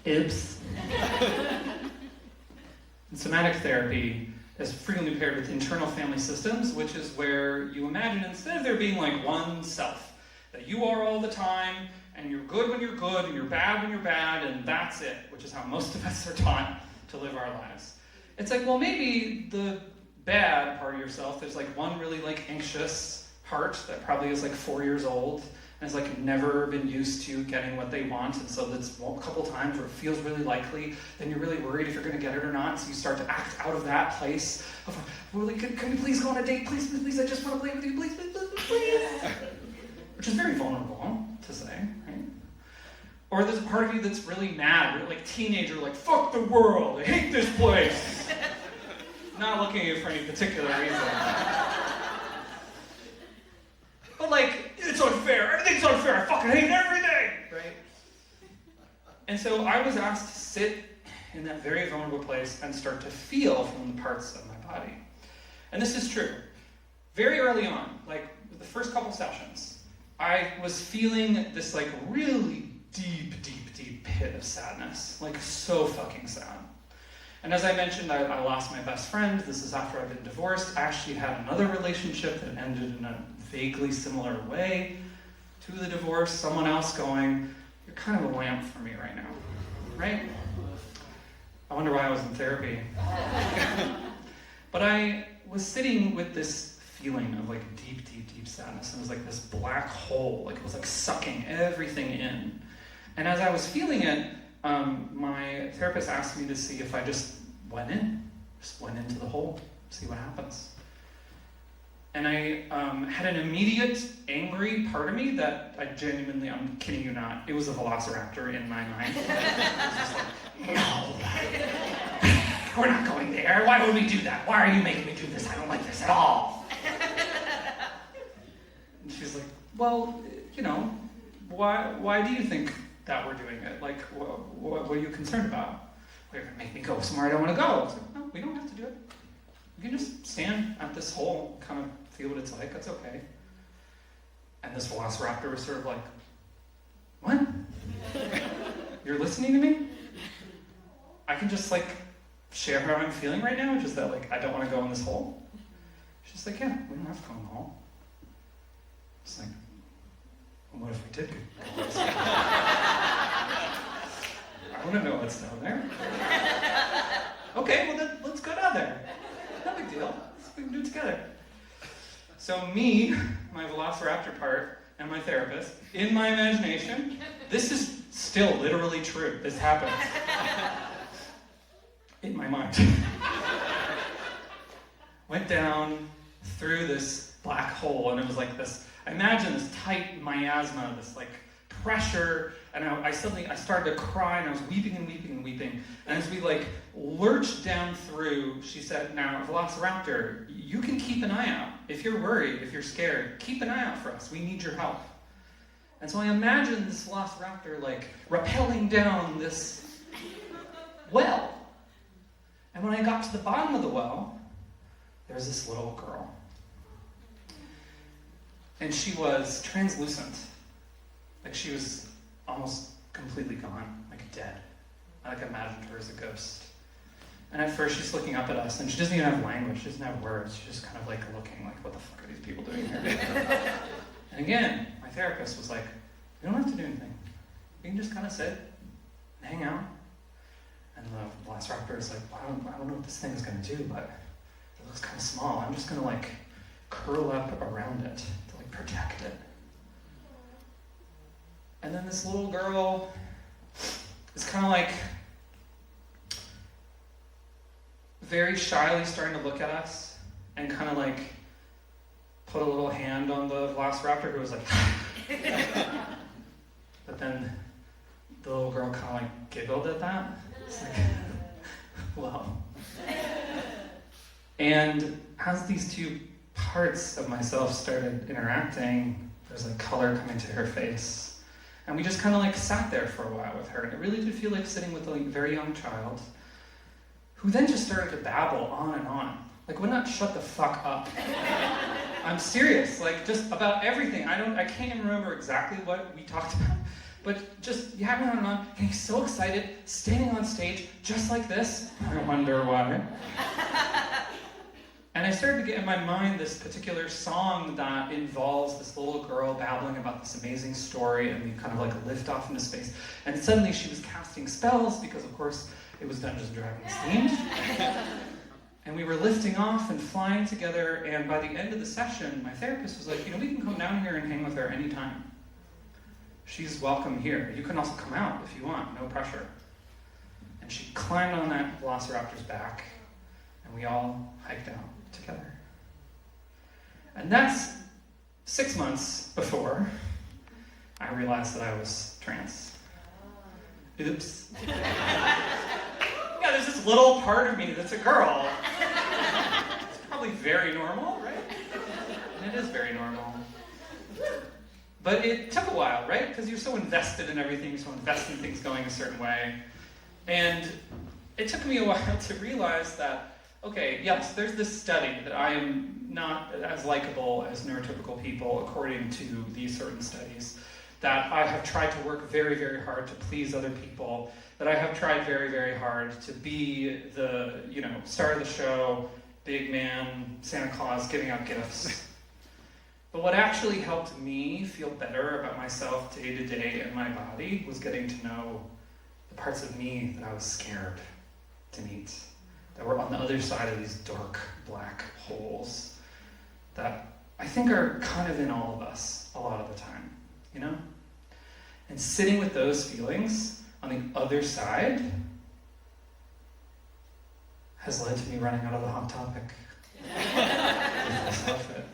Oops. In somatic therapy is frequently paired with internal family systems, which is where you imagine, instead of there being one self, that you are all the time, and you're good when you're good, and you're bad when you're bad, and that's it, which is how most of us are taught to live our lives. It's maybe the bad part of yourself, there's one really anxious heart that probably is 4 years old, and has never been used to getting what they want, and so that's a couple times where it feels really likely, then you're really worried if you're going to get it or not, so you start to act out of that place of, can we please go on a date, please, please, please, I just want to play with you, please, please, please, please, which is very vulnerable to say, right? Or there's a part of you that's really mad, really teenager, fuck the world, I hate this place, not looking at you for any particular reason. But it's unfair, everything's unfair, I fucking hate everything, right? And so I was asked to sit in that very vulnerable place and start to feel from the parts of my body. And this is true. Very early on, the first couple sessions, I was feeling this really deep, deep, deep pit of sadness. So fucking sad. And as I mentioned, I lost my best friend. This is after I've been divorced. I actually had another relationship that ended in a vaguely similar way to the divorce. Someone else going, you're kind of a lamp for me right now, right? I wonder why I was in therapy. But I was sitting with this feeling of deep, deep, deep sadness. It was this black hole. It was sucking everything in. And as I was feeling it, my therapist asked me to see if I just went into the hole, see what happens. And I had an immediate angry part of me that I genuinely, I'm kidding you not, it was a velociraptor in my mind. It was just no, we're not going there. Why would we do that? Why are you making me do this? I don't like this at all. And she's like, well, why do you think that we're doing it? What are you concerned about? Well, you're going to make me go somewhere I don't want to go. I was like, no, we don't have to do it. We can just stand at this hole, kind of feel what it's like, that's okay. And this velociraptor was sort of what? You're listening to me? I can just share how I'm feeling right now, just that I don't want to go in this hole? She's like, yeah, we don't have to go in the hole. It's well, what if we did go in this hole? I want to know what's down there. Okay, well then, let's go. there. No big deal. We can do it together. So me, my velociraptor part, and my therapist, in my imagination, this is still literally true. This happens. In my mind. Went down through this black hole, and it was like this, I imagine this tight miasma, this like pressure, and I started to cry, and I was weeping and weeping and weeping. And as we like lurched down through, she said, now, Velociraptor, you can keep an eye out. If you're worried, if you're scared, keep an eye out for us. We need your help. And so I imagined this Velociraptor like rappelling down this well. And when I got to the bottom of the well, there was this little girl. And she was translucent. Like she was almost completely gone, like dead. I like imagined her as a ghost. And at first she's looking up at us, and she doesn't even have language, she doesn't have words. She's just kind of like looking like, what the fuck are these people doing here? And again, my therapist was like, you don't have to do anything. You can just kind of sit and hang out. And the Velociraptor is like, well, I don't know what this thing is going to do, but it looks kind of small. I'm just going to like curl up around it to like protect it. And then this little girl is kind of like very shyly starting to look at us and kind of like put a little hand on the Velociraptor, who was like, but then the little girl kind of like giggled at that. It's like, wow. And as these two parts of myself started interacting, there's like color coming to her face. And we just kind of like sat there for a while with her. And it really did feel like sitting with a very young child who then just started to babble on and on. Like, would not shut the fuck up. I'm serious, like just about everything. I can't even remember exactly what we talked about. But just yapping on and on, getting so excited, standing on stage just like this. I wonder why. And I started to get in my mind this particular song that involves this little girl babbling about this amazing story, and we kind of like lift off into space. And suddenly she was casting spells, because of course it was Dungeons & Dragons themed. And we were lifting off and flying together, and by the end of the session, my therapist was like, we can come down here and hang with her anytime. She's welcome here. You can also come out if you want, no pressure. And she climbed on that Velociraptor's back, and we all hiked out together. And that's 6 months before I realized that I was trans. Oops. Yeah, there's this little part of me that's a girl. It's probably very normal, right? And it is very normal. But it took a while, right? Because you're so invested in everything, you're so invested in things going a certain way. And it took me a while to realize that, okay, yes, there's this study that I am not as likable as neurotypical people according to these certain studies, that I have tried to work very, very hard to please other people, that I have tried very, very hard to be the, star of the show, big man, Santa Claus, giving out gifts. But what actually helped me feel better about myself day to day and my body was getting to know the parts of me that I was scared to meet, that were on the other side of these dark black holes that I think are kind of in all of us a lot of the time, And sitting with those feelings on the other side has led to me running out of the Hot Topic with this outfit.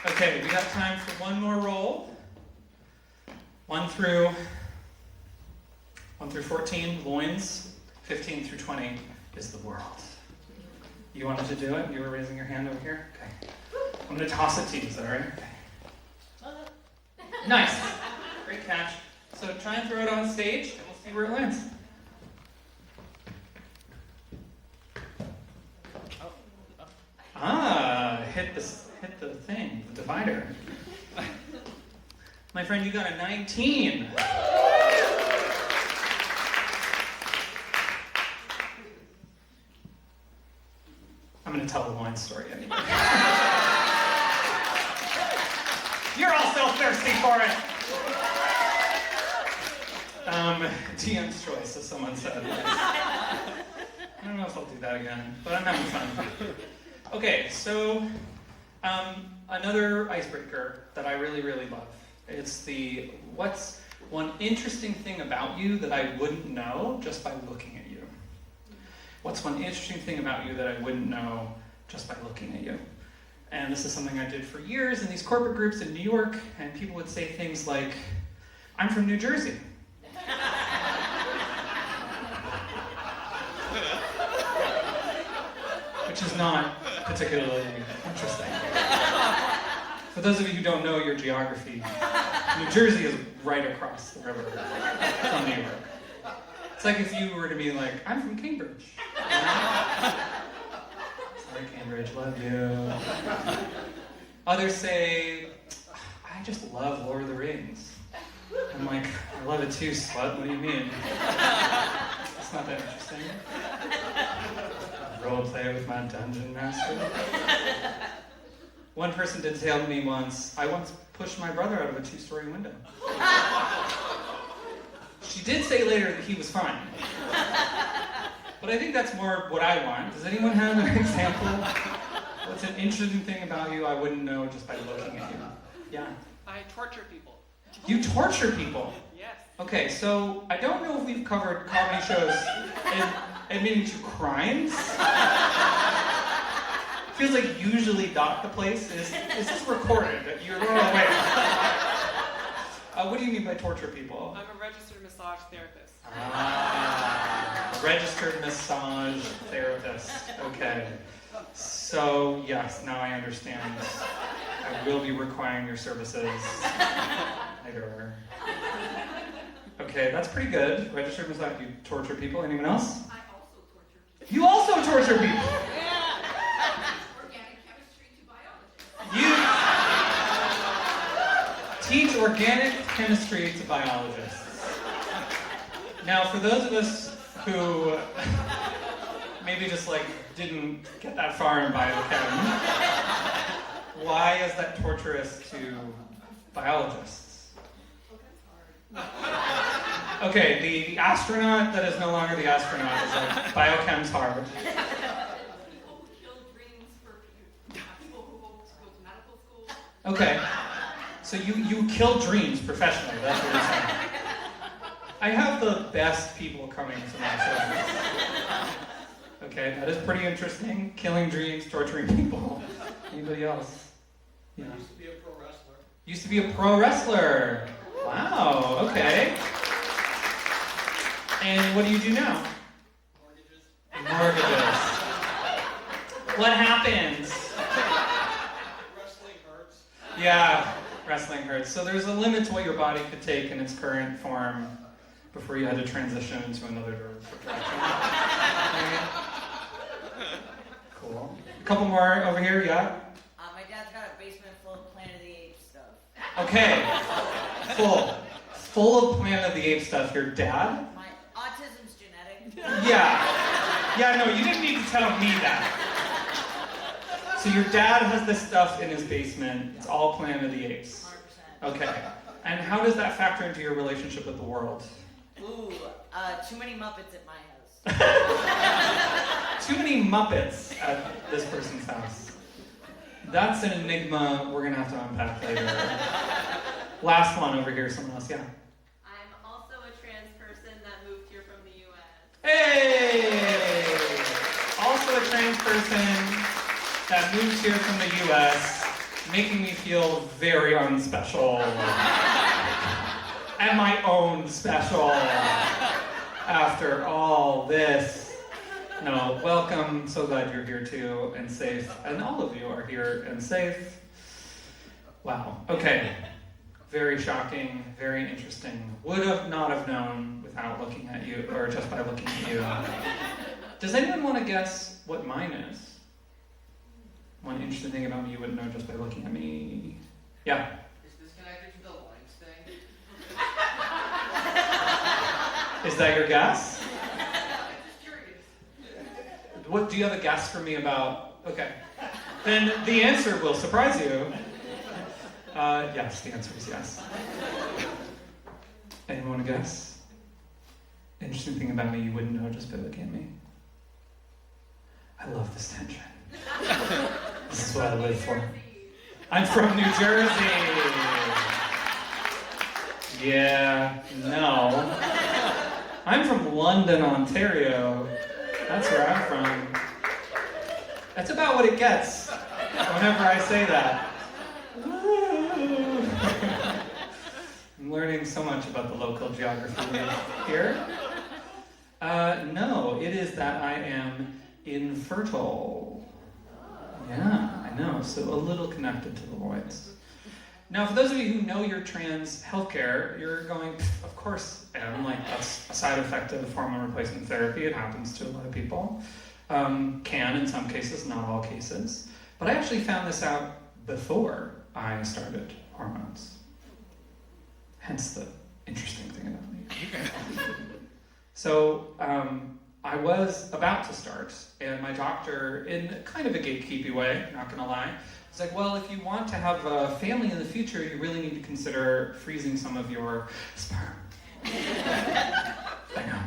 Okay, we got time for one more roll. 1 through 14, loins. 15 through 20 is the world. You wanted to do it? You were raising your hand over here? Okay. I'm going to toss it to you, is that all right? Okay. Nice. Great catch. So try and throw it on stage, and we'll see where it lands. Hit the thing, the divider. My friend, you got a 19. I'm going to tell the wine story anyway. You're all so thirsty for it. DM's choice, as someone said. I don't know if I'll do that again, but I'm having fun. Okay, so another icebreaker that I really, really love. It's the, what's one interesting thing about you that I wouldn't know just by looking at you? What's one interesting thing about you that I wouldn't know just by looking at you? And this is something I did for years in these corporate groups in New York, and people would say things like, I'm from New Jersey. Which is not particularly interesting. For those of you who don't know your geography, New Jersey is right across the river from New York. It's like if you were to be like, I'm from Cambridge. Sorry, Cambridge, love you. Others say, I just love Lord of the Rings. I'm like, I love it too, slut. What do you mean? It's not that interesting. Role play with my dungeon master. One person did tell me once, I once pushed my brother out of a 2-story window. She did say later that he was fine. But I think that's more what I want. Does anyone have an example? What's an interesting thing about you I wouldn't know just by looking at you? Yeah?
I torture people.
You torture people?
Yes.
Okay, so I don't know if we've covered comedy shows admitting to crimes. Feels like usually not the place. Is this recorded? You're away. What do you mean by torture people?
I'm a registered massage therapist.
Registered massage therapist. Okay. So, yes, now I understand. I will be requiring your services later. Okay, that's pretty good. Registered massage, you torture people. Anyone else?
I also torture people.
You also torture people.
Organic chemistry to biologists.
You teach organic chemistry to biologists. Now, for those of us who maybe just like didn't get that far in biochem, why is that torturous to biologists? Okay, the astronaut that is no longer the astronaut is like, biochem's hard.
People who kill dreams for people who go to medical school.
Okay, so you kill dreams professionally, that's what you're saying. I have the best people coming to my shows. Okay, that is pretty interesting. Killing dreams, torturing people. Anybody else? Yeah.
I used to be a pro wrestler.
Used to be a pro wrestler. Wow, okay. And what do you do now? Mortgages. What happens?
Wrestling hurts.
Yeah, wrestling hurts. So there's a limit to what your body could take in its current form before you had to transition into another direction. Okay. Cool. A couple more over here, yeah?
My dad's got a basement full of Planet of the Apes stuff.
Okay. Full of Planet of the Apes stuff. Your dad?
My autism's genetic.
Yeah. Yeah, no, you didn't need to tell me that. So your dad has this stuff in his basement. It's all Planet of the Apes.
100%.
Okay. And how does that factor into your relationship with the world?
Ooh, too many Muppets at my house.
Too many Muppets at this person's house. That's an enigma we're gonna have to unpack later. Last one over here, someone else, yeah.
I'm also a trans person that moved here from the U.S.
Hey! Also a trans person that moved here from the U.S., making me feel very unspecial. And my own special after all this. No, welcome. So glad you're here too and safe. And all of you are here and safe. Wow. Okay. Very shocking, very interesting. Would have not have known without looking at you, or just by looking at you. Does anyone want to guess what mine is? One interesting thing about me you wouldn't know just by looking at me. Yeah.
Is this connected to the lines thing?
Is that your guess?
I'm just curious.
What do you have a guess for me about Okay. Then the answer will surprise you. Yes, the answer is yes. Anyone want to guess? Interesting thing about me you wouldn't know just by looking at me. I love this tension. This is what I live for. I'm from New Jersey. Yeah, no. I'm from London, Ontario. That's where I'm from. That's about what it gets whenever I say that. I'm learning so much about the local geography here. No, it is that I am infertile. Yeah, I know, so a little connected to the Lloyds. Now, for those of you who know your trans healthcare, you're going, of course, Em, like that's a side effect of hormone replacement therapy. It happens to a lot of people. Can in some cases, not all cases. But I actually found this out before I started hormones. Hence the interesting thing about me. So I was about to start, and my doctor, in kind of a gatekeepy way, not gonna lie, was like, well, if you want to have a family in the future, you really need to consider freezing some of your sperm. I know.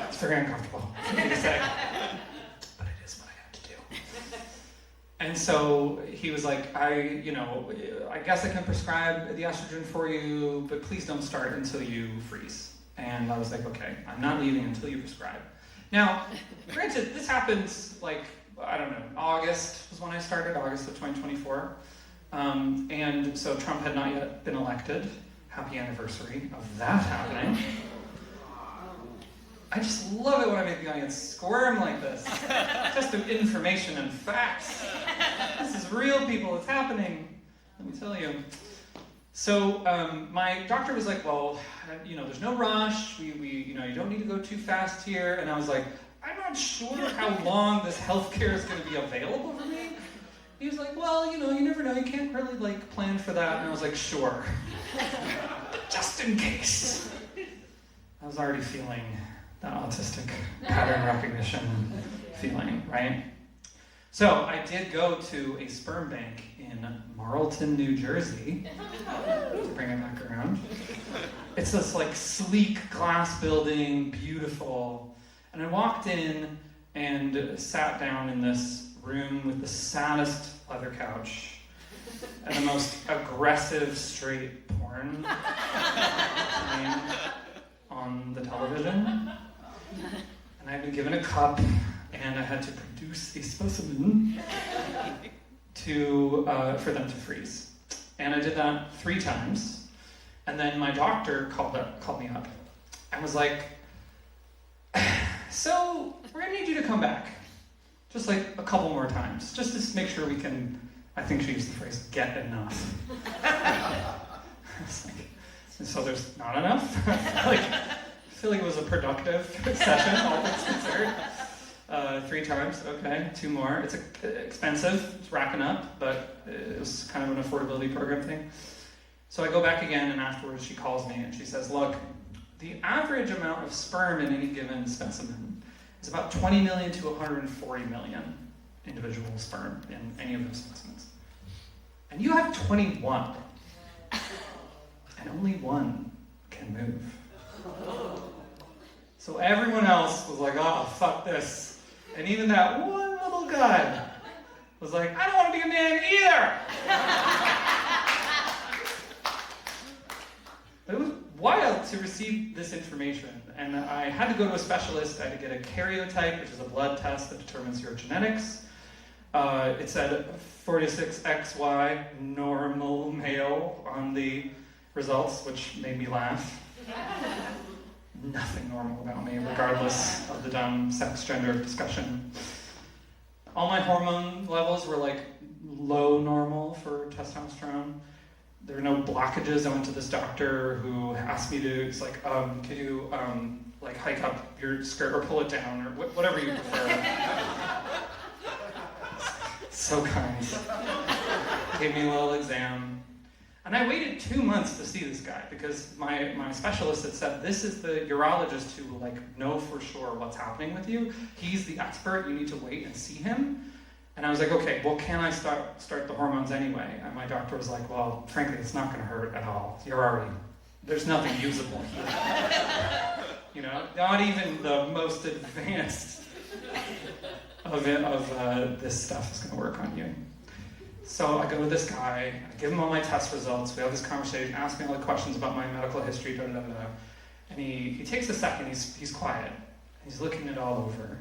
It's very uncomfortable for me to say, but it is what I have to do. And so he was like, I guess I can prescribe the estrogen for you, but please don't start until you freeze. And I was like, okay, I'm not leaving until you prescribe. Now, granted, this happens like, I don't know, August was when I started, August of 2024. And so Trump had not yet been elected. Happy anniversary of that happening. I just love it when I make the audience squirm like this. Just through information and facts. This is real, people, it's happening. Let me tell you. So my doctor was like, well, there's no rush. You don't need to go too fast here. And I was like, I'm not sure how long this healthcare is going to be available for me. He was like, well, you never know. You can't really plan for that. And I was like, sure. Just in case. I was already feeling that autistic pattern recognition feeling, right? So I did go to a sperm bank in Marlton, New Jersey, to bring it back around. It's this sleek glass building, beautiful. And I walked in and sat down in this room with the saddest leather couch and the most aggressive straight porn playing on the television. And I'd been given a cup, and I had to produce a specimen for them to freeze. And I did that 3 times. And then my doctor called me up and was like, so we're gonna need you to come back. Just a couple more times. Just to make sure we can, I think she used the phrase, get enough. I was like, so there's not enough? I feel like it was a productive session, all things considered. 3 times, okay, 2 more. It's expensive, it's racking up, but it was kind of an affordability program thing. So I go back again, and afterwards she calls me and she says, look, the average amount of sperm in any given specimen is about 20 million to 140 million individual sperm in any of those specimens. And you have 21, and only 1 can move. So everyone else was like, oh, fuck this. And even that one little guy was like, I don't want to be a man either. It was wild to receive this information. And I had to go to a specialist. I had to get a karyotype, which is a blood test that determines your genetics. It said 46XY, normal male on the results, which made me laugh. Nothing normal about me, regardless of the dumb sex gender discussion. All my hormone levels were low normal for testosterone. There were no blockages. I went to this doctor who asked me to, could you hike up your skirt or pull it down or whatever you prefer. So kind. Gave me a little exam. And I waited 2 months to see this guy because my specialist had said, this is the urologist who know for sure what's happening with you. He's the expert, you need to wait and see him. And I was like, okay, well, can I start the hormones anyway? And my doctor was like, well, frankly, it's not going to hurt at all. There's nothing usable here. You know, not even the most advanced of this stuff is going to work on you. So I go to this guy, I give him all my test results, we have this conversation, ask me all the questions about my medical history, and he takes a second, he's quiet, he's looking it all over.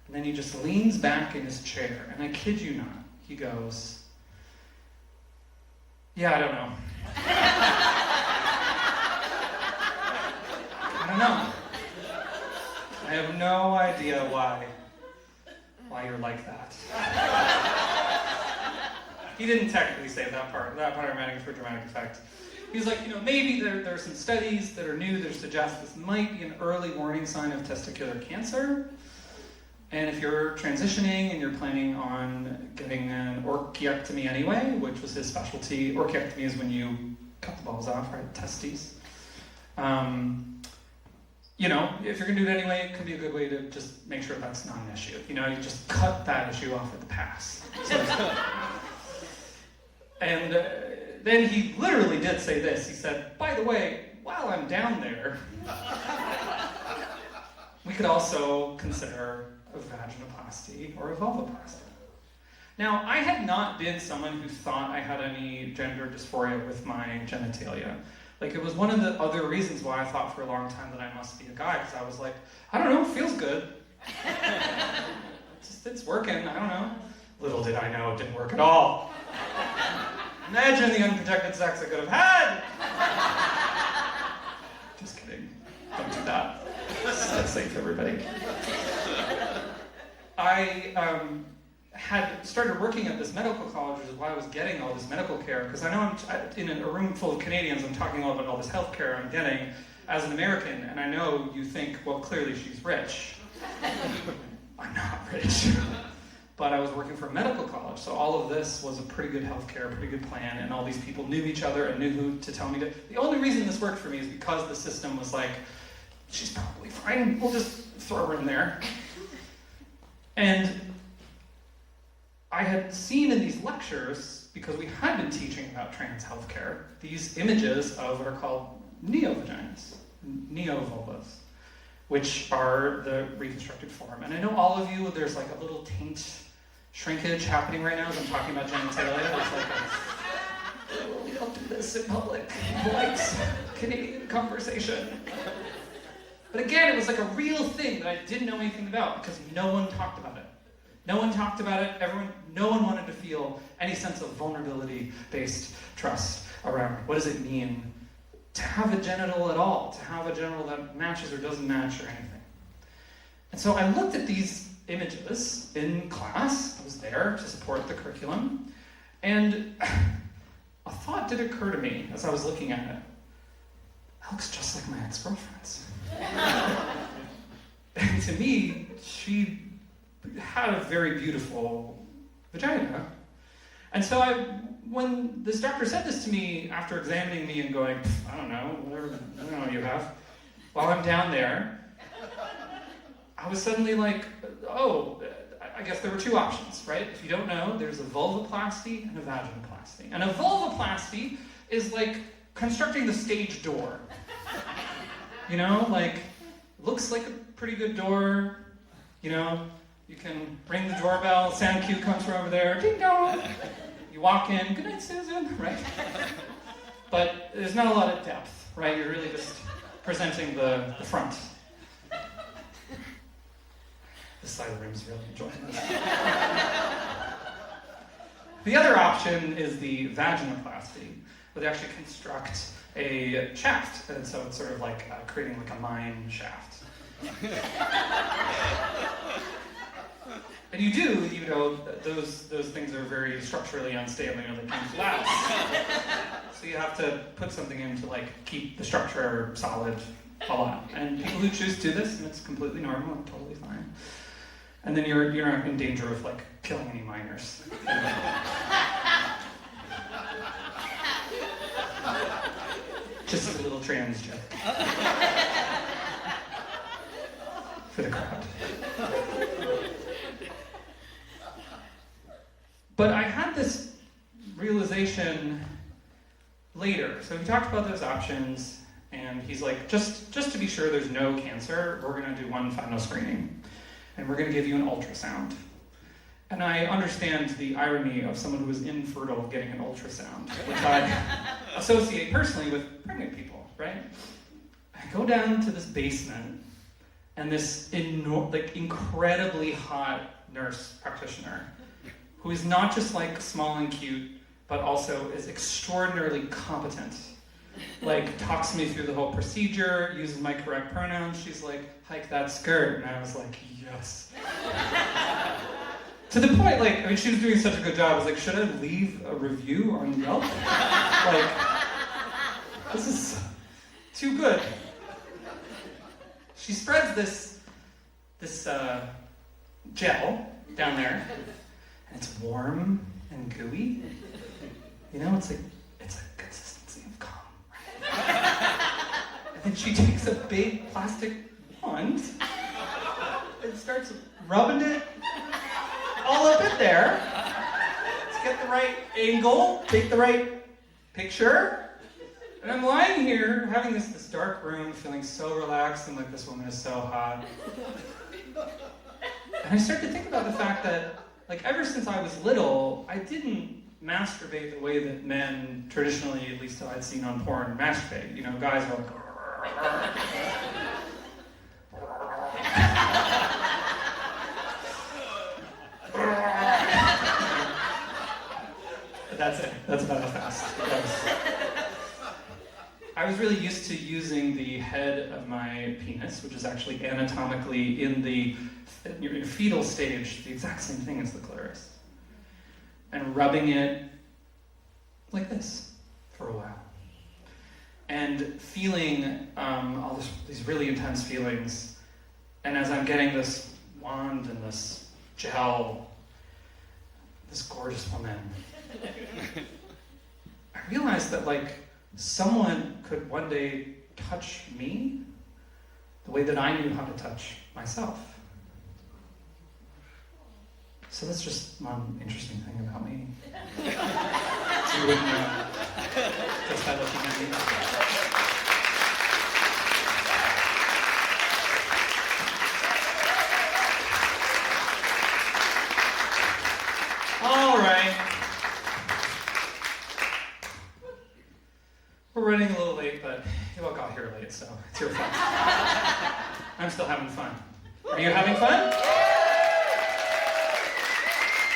And then he just leans back in his chair, and I kid you not, he goes, yeah, I don't know. I don't know. I have no idea why you're like that. He didn't technically say that part. That part I meant for dramatic effect. He's like, maybe there are some studies that are new that suggest this might be an early warning sign of testicular cancer. And if you're transitioning and you're planning on getting an orchiectomy anyway, which was his specialty, orchiectomy is when you cut the balls off, right? Testes. If you're going to do it anyway, it could be a good way to just make sure that's not an issue. You just cut that issue off at the pass. And then he literally did say this. He said, by the way, while I'm down there, we could also consider a vaginoplasty or a vulvoplasty. Now, I had not been someone who thought I had any gender dysphoria with my genitalia. Like, it was one of the other reasons why I thought for a long time that I must be a guy, because I was like, I don't know, it feels good. It's working, I don't know. Little did I know it didn't work at all. Imagine the unprotected sex I could have had! Just kidding. Don't do that. Stay safe, everybody. I had started working at this medical college, which is why I was getting all this medical care, because I know I'm in a room full of Canadians, I'm talking all about all this health care I'm getting as an American, and I know you think, well, clearly she's rich. I'm not rich. But I was working for a medical college, so all of this was a pretty good health care, pretty good plan, and all these people knew each other and knew who to tell me to. The only reason this worked for me is because the system was like, she's probably fine, we'll just throw her in there. And I had seen in these lectures, because we had been teaching about trans healthcare, these images of what are called neo-vaginas, neo-vulvas, which are the reconstructed form. And I know all of you, there's like a little taint shrinkage happening right now as I'm talking about genitalia. It's like we don't do this in public, polite Canadian conversation. But again, it was like a real thing that I didn't know anything about because no one talked about it. No one talked about it. No one wanted to feel any sense of vulnerability-based trust around what does it mean to have a genital at all, to have a genital that matches or doesn't match or anything. And so I looked at these images in class. I was there to support the curriculum. And a thought did occur to me as I was looking at it. That looks just like my ex-girlfriend's. And to me, she had a very beautiful vagina. And so when this doctor said this to me after examining me and going, I don't know, whatever, I don't know what you have, while I'm down there, I was suddenly like, oh, I guess there were two options, right? If you don't know, there's a vulvoplasty and a vaginoplasty. And a vulvoplasty is like constructing the stage door. Looks like a pretty good door, you can ring the doorbell, sound cue comes from over there, ding dong. You walk in, good night, Susan, right? But there's not a lot of depth, right? You're really just presenting the front. This side of the room's really enjoying this. The other option is the vaginoplasty, where they actually construct a shaft, and so it's sort of like creating like a mine shaft. And you do, those things are very structurally unstable, they can collapse. So you have to put something in to keep the structure solid a lot. And people who choose to do this, and it's completely normal and totally fine. And then you're not in danger of killing any minors. Just a little trans joke. For the crowd. But I had this realization later. So he talked about those options, and he's like, just to be sure there's no cancer, we're gonna do one final screening, and we're gonna give you an ultrasound. And I understand the irony of someone who is infertile getting an ultrasound, which I associate personally with pregnant people, right? I go down to this basement, and this incredibly hot nurse practitioner, who is not just like small and cute, but also is extraordinarily competent. Like, talks me through the whole procedure, uses my correct pronouns. She's like, hike that skirt. And I was like, yes. To the point, like, I mean, she was doing such a good job. I was like, should I leave a review on Yelp? Like, this is too good. She spreads this gel down there, and it's warm and gooey. You know, it's a consistency of cum, right? And then she takes a big plastic wand and starts rubbing it all up in there to get the right angle, take the right picture. And I'm lying here having this dark room, feeling so relaxed and like this woman is so hot. And I start to think about the fact that, like, ever since I was little, I didn't masturbate the way that men traditionally, at least that I'd seen on porn, masturbate. You know, guys are like, that's it. That's about how fast it goes. I was really used to using the head of my penis, which is actually anatomically in the fetal stage, the exact same thing as the clitoris, and rubbing it like this for a while, and feeling all these really intense feelings. And as I'm getting this wand and this gel, this gorgeous woman, I realized that, like, someone could one day touch me the way that I knew how to touch myself. So that's just one interesting thing about me. You wouldn't know just by looking at me. All right. We're running a little late, but you all got here late, so it's your fault. I'm still having fun. Are you having fun?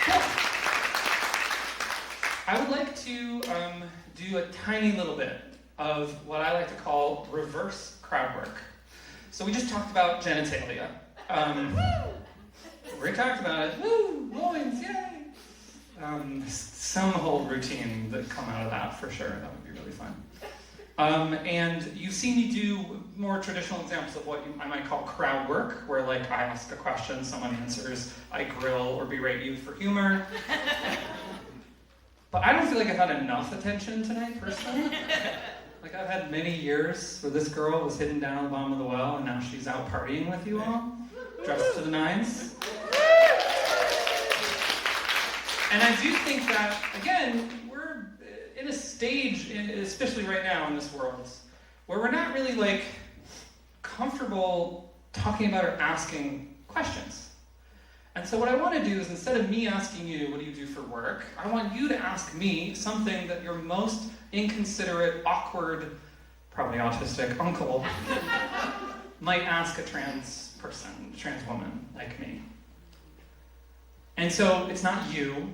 Cool. I would like to do a tiny little bit of what I like to call reverse crowd work. So we just talked about genitalia. We talked about it. Woo, loins, yay! Some whole routine that come out of that for sure. That would be really fun. And you've seen me do more traditional examples of what I might call crowd work, where, like, I ask a question, someone answers, I grill or berate you for humor. But I don't feel like I've had enough attention tonight, personally. Like, I've had many years where this girl was hidden down at the bottom of the well, and now she's out partying with you all, dressed to the nines. And I do think that, again, we're in a stage, especially right now in this world, where we're not really, like, comfortable talking about or asking questions. And so what I want to do is, instead of me asking you, what do you do for work, I want you to ask me something that your most inconsiderate, awkward, probably autistic uncle might ask a trans person, a trans woman like me. And so it's not you,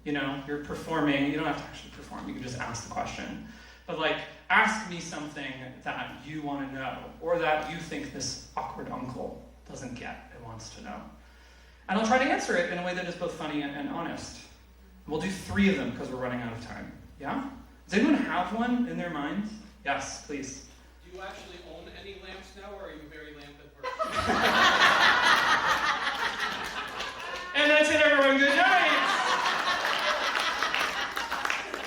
you know, you're performing. You don't have to actually perform, you can just ask the question. But, like, ask me something that you want to know, or that you think this awkward uncle doesn't get and wants to know. And I'll try to answer it in a way that is both funny and honest. We'll do 3 of them because we're running out of time. Yeah? Does anyone have one in their mind? Yes, please.
Do you actually own any lamps now, or are you very lamp adverse?
And that's it, everyone. Good night!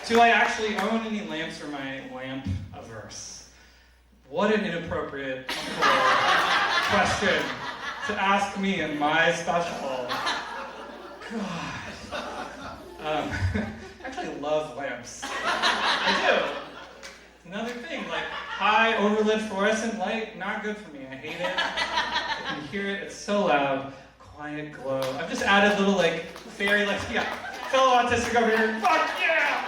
Do I actually own any lamps, or am I lamp averse? What an inappropriate question to ask me in my special. God. Actually, I love lamps. I do. Another thing, like high overlit fluorescent light, not good for me. I hate it. I can hear it. It's so loud. Quiet glow. I've just added little like fairy lights. Yeah, fellow autistic over here. Fuck yeah!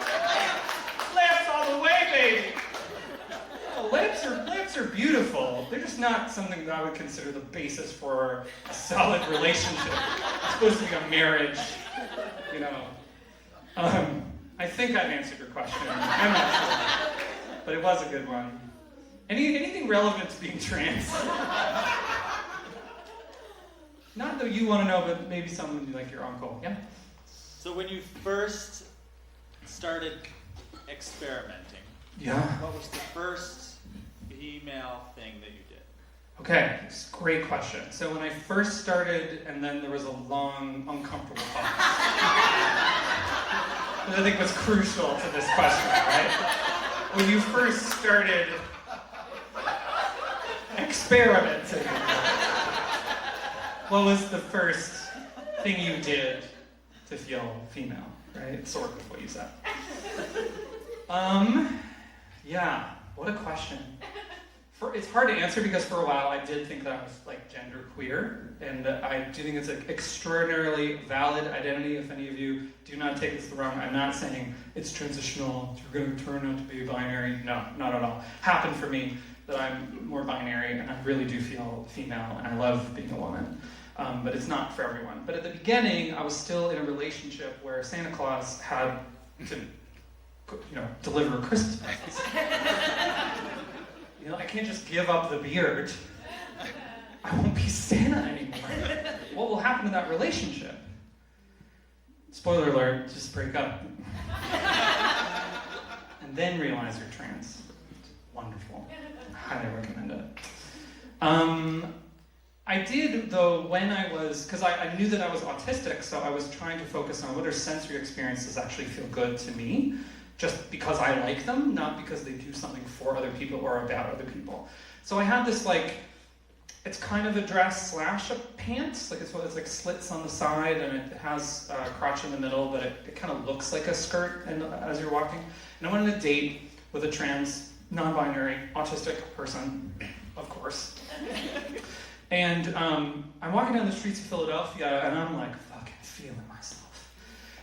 Lamps all the way, baby. Oh, lamps are beautiful. They're just not something that I would consider the basis for a solid relationship. It's supposed to be a marriage, you know. I think I've answered your question. I'm not sure, but it was a good one. Anything relevant to being trans? Not that you want to know, but maybe someone like your uncle. Yeah.
So when you first started experimenting, what was the first female thing that you did?
Okay, it's a great question. So when I first started, and then there was a long, uncomfortable pause. Which I think was crucial to this question, right? When you first started experimenting, what was the first thing you did to feel female, right? Sort of what you said. Yeah, what a question. It's hard to answer because for a while I did think that I was like gender queer, and I do think it's an extraordinarily valid identity. If any of you do not take this the wrong, I'm not saying it's transitional, you're going to turn out to be binary. No, not at all. Happened for me that I'm more binary, and I really do feel female, and I love being a woman. But it's not for everyone. But at the beginning, I was still in a relationship where Santa Claus had to, deliver Christmas presents. I can't just give up the beard. I won't be Santa anymore. What will happen to that relationship? Spoiler alert, just break up. And then realize you're trans. It's wonderful. I highly recommend it. I did, though, when I was, because I knew that I was autistic, so I was trying to focus on what are sensory experiences actually feel good to me, just because I like them, not because they do something for other people or about other people. So I had this, it's kind of a dress / a pants, it's like slits on the side, and it has a crotch in the middle, but it kind of looks like a skirt as you're walking. And I went on a date with a trans, non-binary, autistic person, of course. And I'm walking down the streets of Philadelphia, and I'm like fucking feeling myself.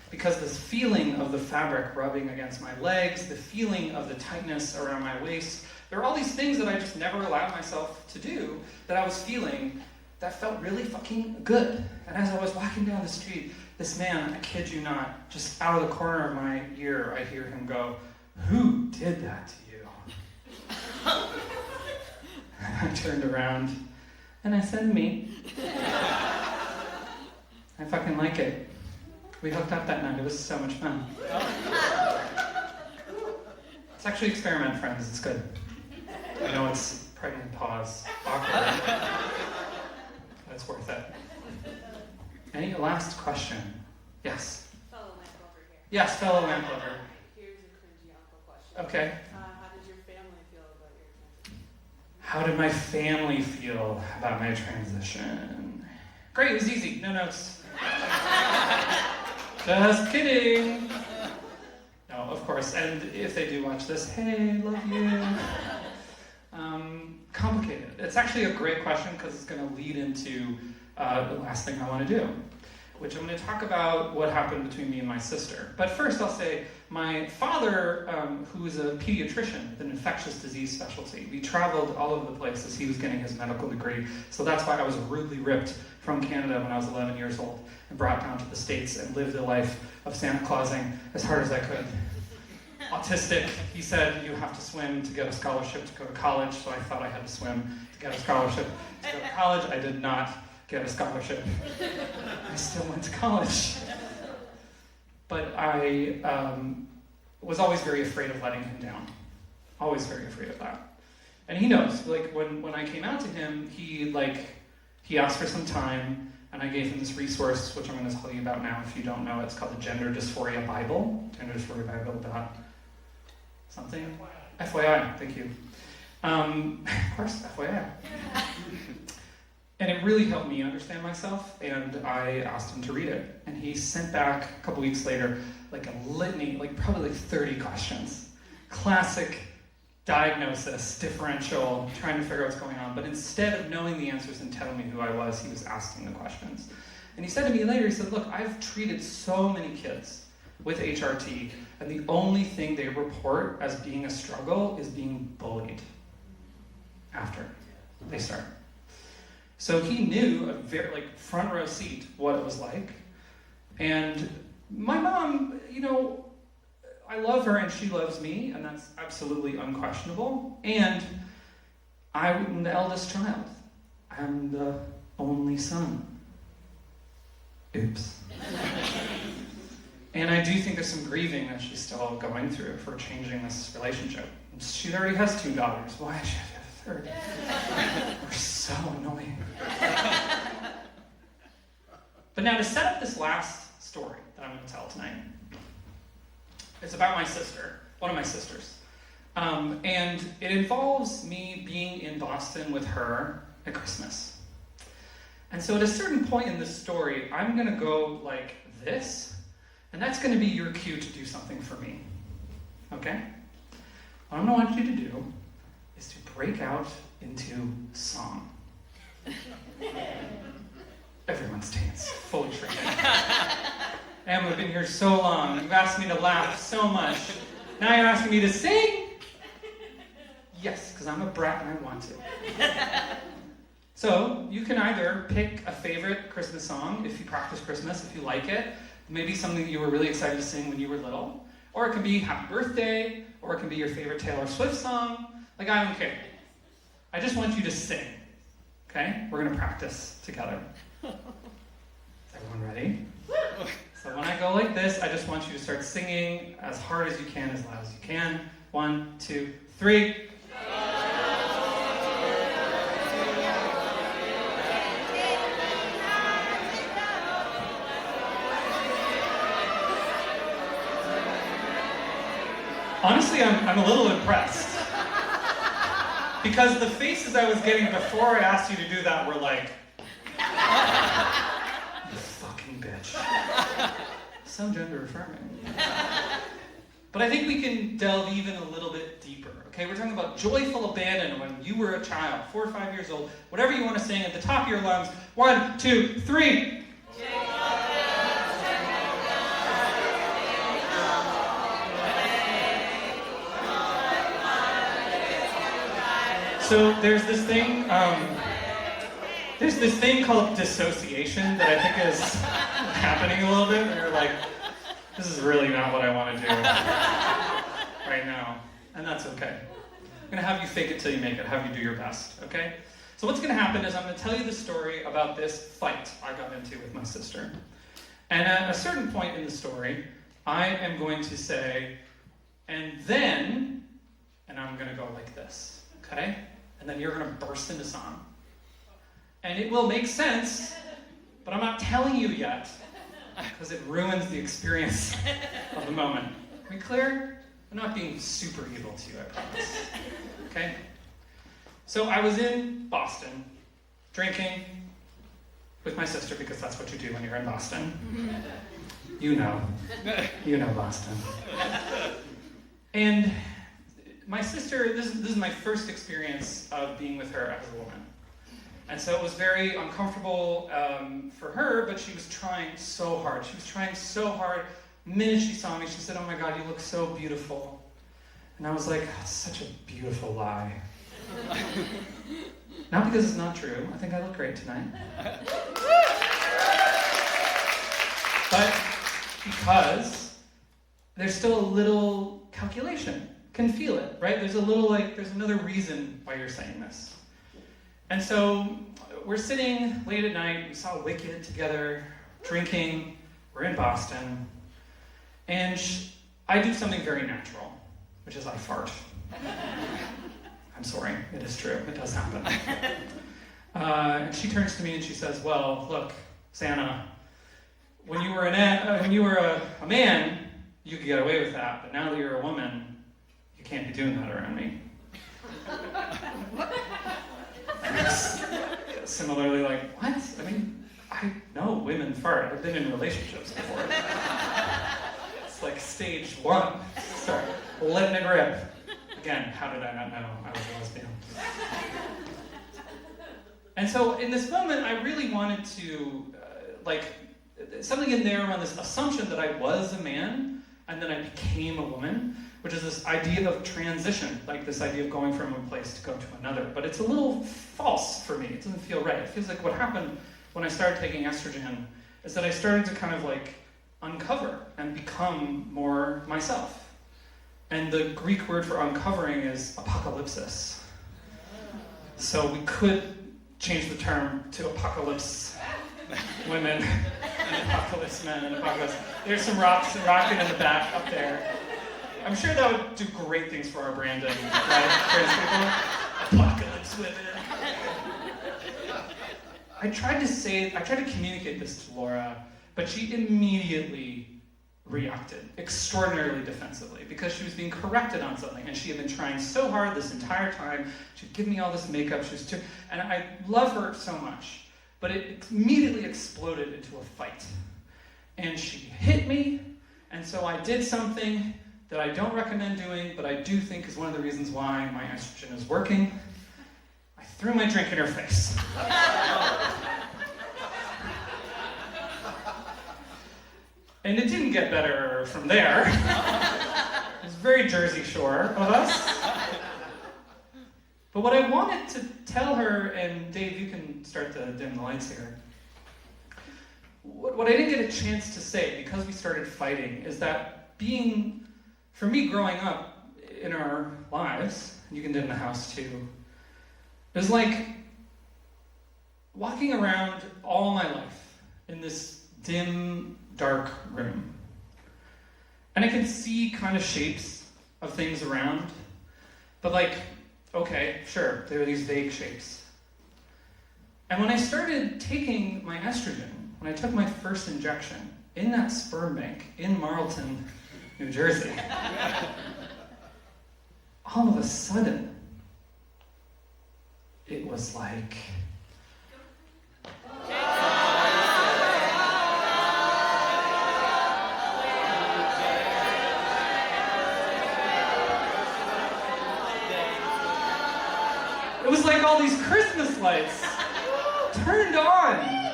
Because this feeling of the fabric rubbing against my legs, the feeling of the tightness around my waist, there are all these things that I just never allowed myself to do that I was feeling that felt really fucking good. And as I was walking down the street, this man, I kid you not, just out of the corner of my ear, I hear him go, "Who did that to you?" And I turned around and I said, "Me." I fucking like it. We hooked up that night. It was so much fun. It's actually experiment, friends. It's good. I know it's pregnant pause. Awkward. But it's worth it. Any last question? Yes?
Fellow lamp over here.
Yes, fellow lamp lover.
Here's a cringy uncle question.
Okay.
How did your family feel about your transition?
How did my family feel about my transition? Great, it was easy. No notes. Just kidding. No, of course. And if they do watch this, hey, love you. Complicated. It's actually a great question because it's going to lead into the last thing I want to do, which I'm going to talk about what happened between me and my sister. But first I'll say my father, who is a pediatrician with an infectious disease specialty, we traveled all over the place as he was getting his medical degree. So that's why I was rudely ripped from Canada when I was 11 years old and brought down to the States and lived a life of Santa Clausing as hard as I could. Autistic, he said, you have to swim to get a scholarship to go to college, so I thought I had to swim to get a scholarship to go to college. I did not get a scholarship. I still went to college. But I was always very afraid of letting him down. Always very afraid of that. And he knows, when I came out to him, he asked for some time, and I gave him this resource, which I'm going to tell you about now if you don't know. It's called the Gender Dysphoria Bible. Something? FYI, thank you. Of course, FYI. And it really helped me understand myself, and I asked him to read it. And he sent back a couple weeks later like a litany, like probably like 30 questions. Classic diagnosis, differential, trying to figure out what's going on. But instead of knowing the answers and telling me who I was, he was asking the questions. And he said to me later, he said, look, I've treated so many kids with HRT, and the only thing they report as being a struggle is being bullied after they start. So he knew a very, like, front row seat what it was like. And my mom, you know, I love her and she loves me, and that's absolutely unquestionable. And I'm the eldest child. I'm the only son. Oops. And I do think there's some grieving that she's still going through for changing this relationship. She already has 2 daughters. Why should I have a third? We're so annoying. But now to set up this last story that I'm going to tell tonight, it's about my sister, one of my sisters. And it involves me being in Boston with her at Christmas. And so at a certain point in this story, I'm going to go like this, and that's going to be your cue to do something for me. Okay? What I'm going to want you to do is to break out into song. Everyone's stance, fully shrinking. Emma, we've been here so long. You've asked me to laugh so much. Now you're asking me to sing? Yes, because I'm a brat and I want to. So you can either pick a favorite Christmas song if you practice Christmas, if you like it. Maybe something that you were really excited to sing when you were little. Or it can be Happy Birthday, or it can be your favorite Taylor Swift song. Like, I don't care. I just want you to sing. Okay? We're going to practice together. Is everyone ready? So when I go like this, I just want you to start singing as hard as you can, as loud as you can. 1, 2, 3. Honestly, I'm a little impressed. Because the faces I was getting before I asked you to do that were like, you fucking bitch. So gender affirming. But I think we can delve even a little bit deeper. Okay, we're talking about joyful abandon when you were a child, 4 or 5 years old, whatever you want to sing at the top of your lungs. 1, 2, 3. So there's this thing called dissociation that I think is happening a little bit, and you're like, this is really not what I want to do right now, and that's okay. I'm going to have you fake it till you make it, have you do your best, okay? So what's going to happen is I'm going to tell you the story about this fight I got into with my sister. And at a certain point in the story, I am going to say, and then, and I'm going to go like this, okay? And then you're going to burst into song. And it will make sense, but I'm not telling you yet, because it ruins the experience of the moment. Are we clear? I'm not being super evil to you, I promise. Okay? So I was in Boston, drinking with my sister, because that's what you do when you're in Boston. You know Boston. And my sister, this is my first experience of being with her as a woman. And so it was very uncomfortable for her, but she was trying so hard. She was trying so hard. The minute she saw me, she said, "Oh my God, you look so beautiful." And I was like, "That's such a beautiful lie." Not because it's not true. I think I look great tonight. But because there's still a little calculation. Can feel it, right? There's a little there's another reason why you're saying this. And so we're sitting late at night, we saw Wicked together, drinking, we're in Boston, and I do something very natural, which is I fart. I'm sorry, it is true, it does happen. And she turns to me and she says, "Well, look, Santa, when you were a man, you could get away with that, but now that you're a woman, you can't be doing that around me." Similarly, like, what? I mean, I know women fart. I've been in relationships before. It's like stage 1. Start letting it rip. Again, how did I not know I was a lesbian? And so in this moment, I really wanted to, something in there around this assumption that I was a man and then I became a woman, which is this idea of transition, like this idea of going from one place to go to another. But it's a little false for me. It doesn't feel right. It feels like what happened when I started taking estrogen is that I started to kind of like uncover and become more myself. And the Greek word for uncovering is apocalypsis. So we could change the term to apocalypse women, and apocalypse men, and apocalypse. There's some rocking in the back up there. I'm sure that would do great things for our branding, right? Trans people. Apocalypse women. I tried to communicate this to Laura, but she immediately reacted extraordinarily defensively because she was being corrected on something, and she had been trying so hard this entire time. She'd give me all this makeup. And I love her so much, but it immediately exploded into a fight. And she hit me, and so I did something that I don't recommend doing, but I do think is one of the reasons why my estrogen is working. I threw my drink in her face. And it didn't get better from there. It was very Jersey Shore of us. But what I wanted to tell her, and Dave, you can start to dim the lights here. What I didn't get a chance to say, because we started fighting, is that for me growing up in our lives, and you can dim the house too, it was like walking around all my life in this dim, dark room. And I could see kind of shapes of things around, but okay, sure, there are these vague shapes. And when I started taking my estrogen, when I took my first injection in that sperm bank in Marlton, New Jersey, all of a sudden, it was like... It was like all these Christmas lights turned on.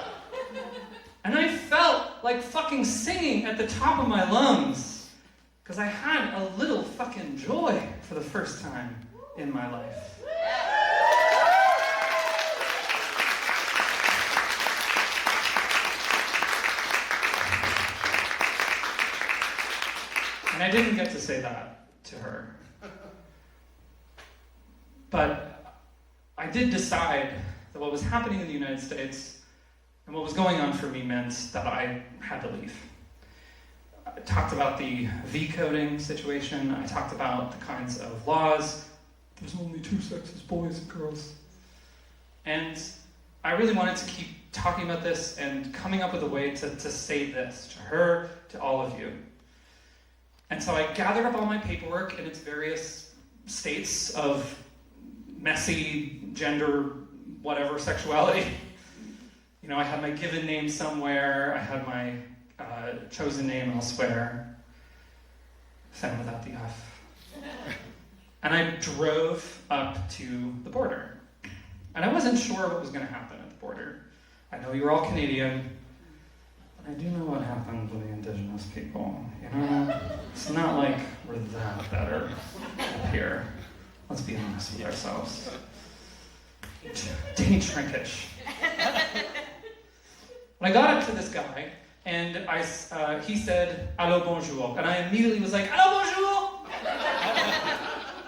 And I felt like fucking singing at the top of my lungs because I had a little fucking joy for the first time in my life. And I didn't get to say that to her. But I did decide that what was happening in the United States and what was going on for me meant that I had to leave. I talked about the V-coding situation. I talked about the kinds of laws. There's only 2 sexes, boys and girls. And I really wanted to keep talking about this and coming up with a way to say this to her, to all of you. And so I gathered up all my paperwork in its various states of messy gender, whatever, sexuality. You know, I had my given name somewhere, I had my chosen name elsewhere. Sam without the F. And I drove up to the border. And I wasn't sure what was going to happen at the border. I know you're all Canadian, but I do know what happened to the Indigenous people. You know, it's not like we're that better up here. Let's be honest with ourselves. Dang shrinkage. When I got up to this guy, and he said, "Allô, bonjour," and I immediately was like, "Allô, bonjour,"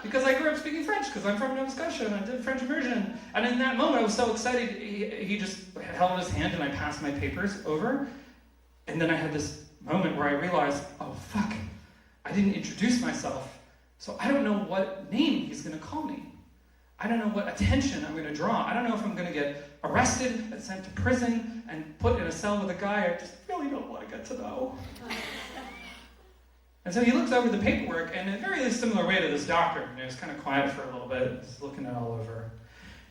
because I grew up speaking French, because I'm from Nova Scotia, and I did French immersion. And in that moment, I was so excited. He just held his hand, and I passed my papers over. And then I had this moment where I realized, oh fuck, I didn't introduce myself. So I don't know what name he's going to call me. I don't know what attention I'm going to draw. I don't know if I'm going to get arrested and sent to prison and put in a cell with a guy I just really don't want to get to know. And so he looks over the paperwork, and in a very similar way to this doctor, and he was kind of quiet for a little bit, just looking it all over.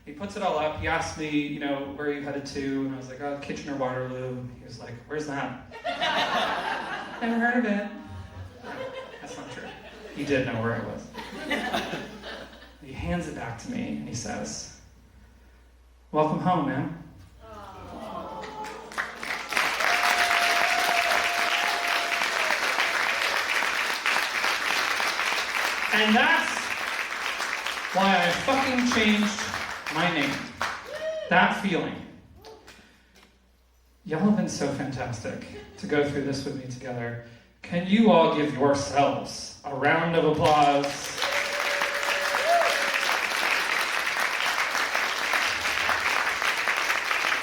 He puts it all up. He asked me, you know, where are you headed to? And I was like, oh, Kitchener Waterloo. He was like, where's that? Never heard of it. That's not true. He did know where I was. He hands it back to me and he says, welcome home, man. And that's why I fucking changed my name. That feeling. Y'all have been so fantastic to go through this with me together. Can you all give yourselves a round of applause?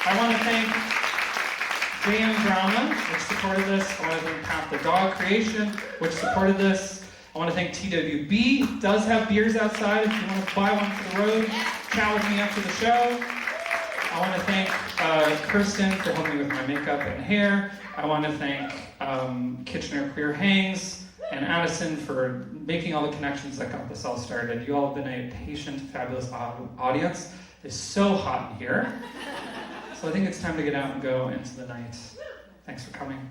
I want to thank JM Drama, which supported this. I want to thank Path the Dog Creation, which supported this. I want to thank TWB. Does have beers outside if you want to buy one for the road. Chat with me after the show. I want to thank Kirstin for helping me with my makeup and hair. I want to thank Kitchener Queer Hangs and Addison for making all the connections that got this all started. You all have been a patient, fabulous audience. It's so hot in here. So I think it's time to get out and go into the night. Thanks for coming.